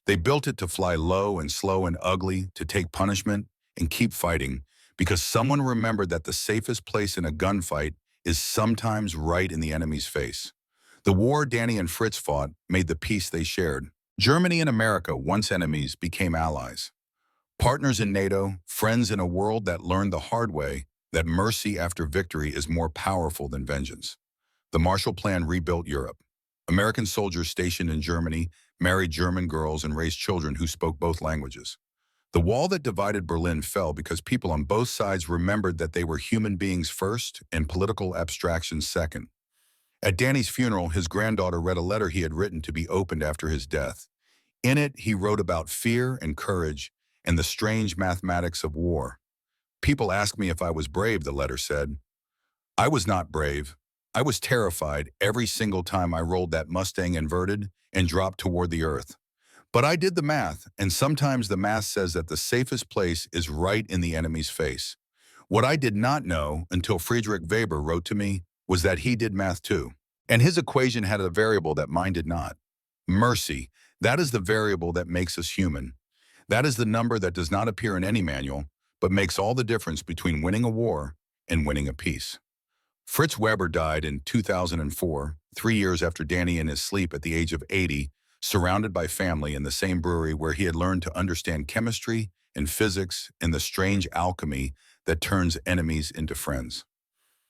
They built it to fly low and slow and ugly, to take punishment and keep fighting, because someone remembered that the safest place in a gunfight is sometimes right in the enemy's face. The war Danny and Fritz fought made the peace they shared. Germany and America, once enemies, became allies. Partners in NATO, friends in a world that learned the hard way that mercy after victory is more powerful than vengeance. The Marshall Plan rebuilt Europe. American soldiers stationed in Germany married German girls and raised children who spoke both languages. The wall that divided Berlin fell because people on both sides remembered that they were human beings first and political abstractions second. At Danny's funeral, his granddaughter read a letter he had written to be opened after his death. In it, he wrote about fear and courage and the strange mathematics of war. People ask me if I was brave, the letter said. I was not brave. I was terrified every single time I rolled that Mustang inverted and dropped toward the earth. But I did the math, and sometimes the math says that the safest place is right in the enemy's face. What I did not know until Friedrich Weber wrote to me was that he did math too. And his equation had a variable that mine did not. Mercy, that is the variable that makes us human. That is the number that does not appear in any manual, but makes all the difference between winning a war and winning a peace. Fritz Weber died in 2004, 3 years after Danny in his sleep at the age of 80, surrounded by family in the same brewery where he had learned to understand chemistry and physics and the strange alchemy that turns enemies into friends.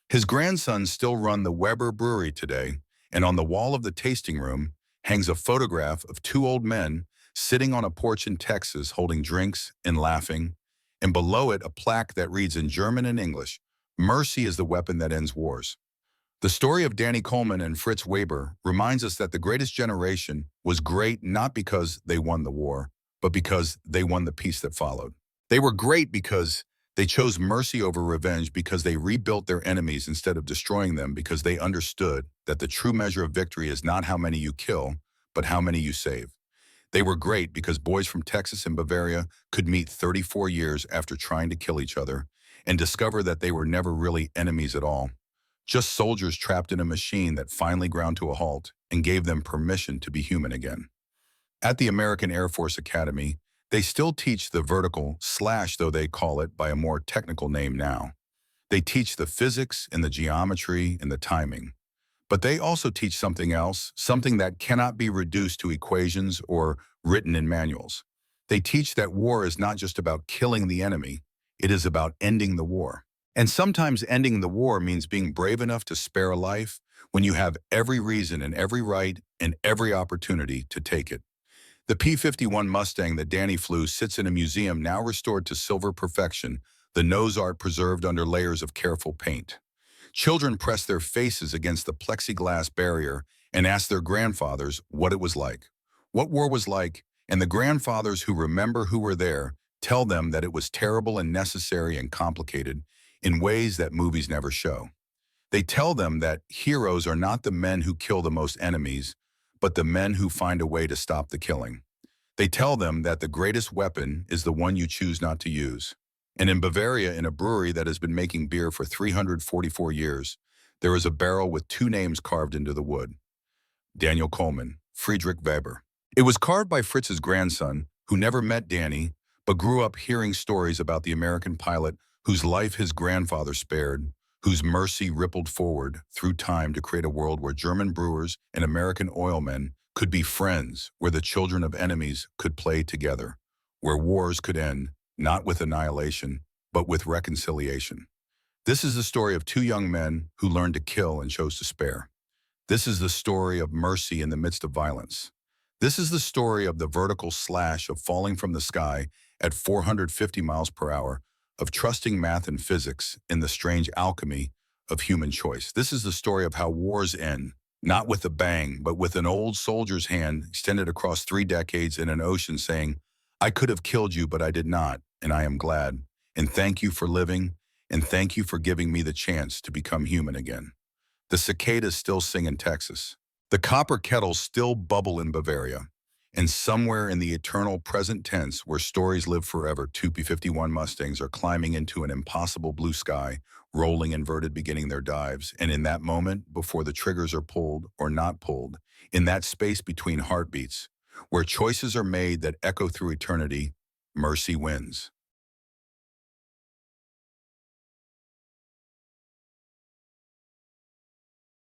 His grandsons still run the Weber Brewery today, and on the wall of the tasting room hangs a photograph of two old men sitting on a porch in Texas holding drinks and laughing, and below it a plaque that reads in German and English, "Mercy is the weapon that ends wars." The story of Danny Coleman and Fritz Weber reminds us that the greatest generation was great not because they won the war, but because they won the peace that followed. They were great because they chose mercy over revenge, because they rebuilt their enemies instead of destroying them, because they understood that the true measure of victory is not how many you kill, but how many you save. They were great because boys from Texas and Bavaria could meet 34 years after trying to kill each other and discover that they were never really enemies at all. Just soldiers trapped in a machine that finally ground to a halt and gave them permission to be human again. At the American Air Force Academy, they still teach the vertical slash, though they call it by a more technical name now. They teach the physics and the geometry and the timing. But they also teach something else, something that cannot be reduced to equations or written in manuals. They teach that war is not just about killing the enemy, it is about ending the war. And sometimes ending the war means being brave enough to spare a life when you have every reason and every right and every opportunity to take it. The P-51 Mustang that Danny flew sits in a museum now restored to silver perfection, the nose art preserved under layers of careful paint. Children press their faces against the plexiglass barrier and ask their grandfathers what it was like, what war was like, and the grandfathers who remember who were there tell them that it was terrible and necessary and complicated in ways that movies never show. They tell them that heroes are not the men who kill the most enemies, but the men who find a way to stop the killing. They tell them that the greatest weapon is the one you choose not to use. And in Bavaria, in a brewery that has been making beer for 344 years, there is a barrel with two names carved into the wood: Daniel Coleman, Friedrich Weber. It was carved by Fritz's grandson, who never met Danny, but grew up hearing stories about the American pilot whose life his grandfather spared, whose mercy rippled forward through time to create a world where German brewers and American oilmen could be friends, where the children of enemies could play together, where wars could end, not with annihilation, but with reconciliation. This is the story of two young men who learned to kill and chose to spare. This is the story of mercy in the midst of violence. This is the story of the vertical slash of falling from the sky at 450 miles per hour, of trusting math and physics in the strange alchemy of human choice. This is the story of how wars end, not with a bang, but with an old soldier's hand extended across 3 decades in an ocean saying, "I could have killed you, but I did not, and I am glad. And thank you for living, and thank you for giving me the chance to become human again." The cicadas still sing in Texas. The copper kettles still bubble in Bavaria. And somewhere in the eternal present tense where stories live forever, two P-51 Mustangs are climbing into an impossible blue sky, rolling inverted, beginning their dives. And in that moment, before the triggers are pulled or not pulled, in that space between heartbeats, where choices are made that echo through eternity, mercy wins.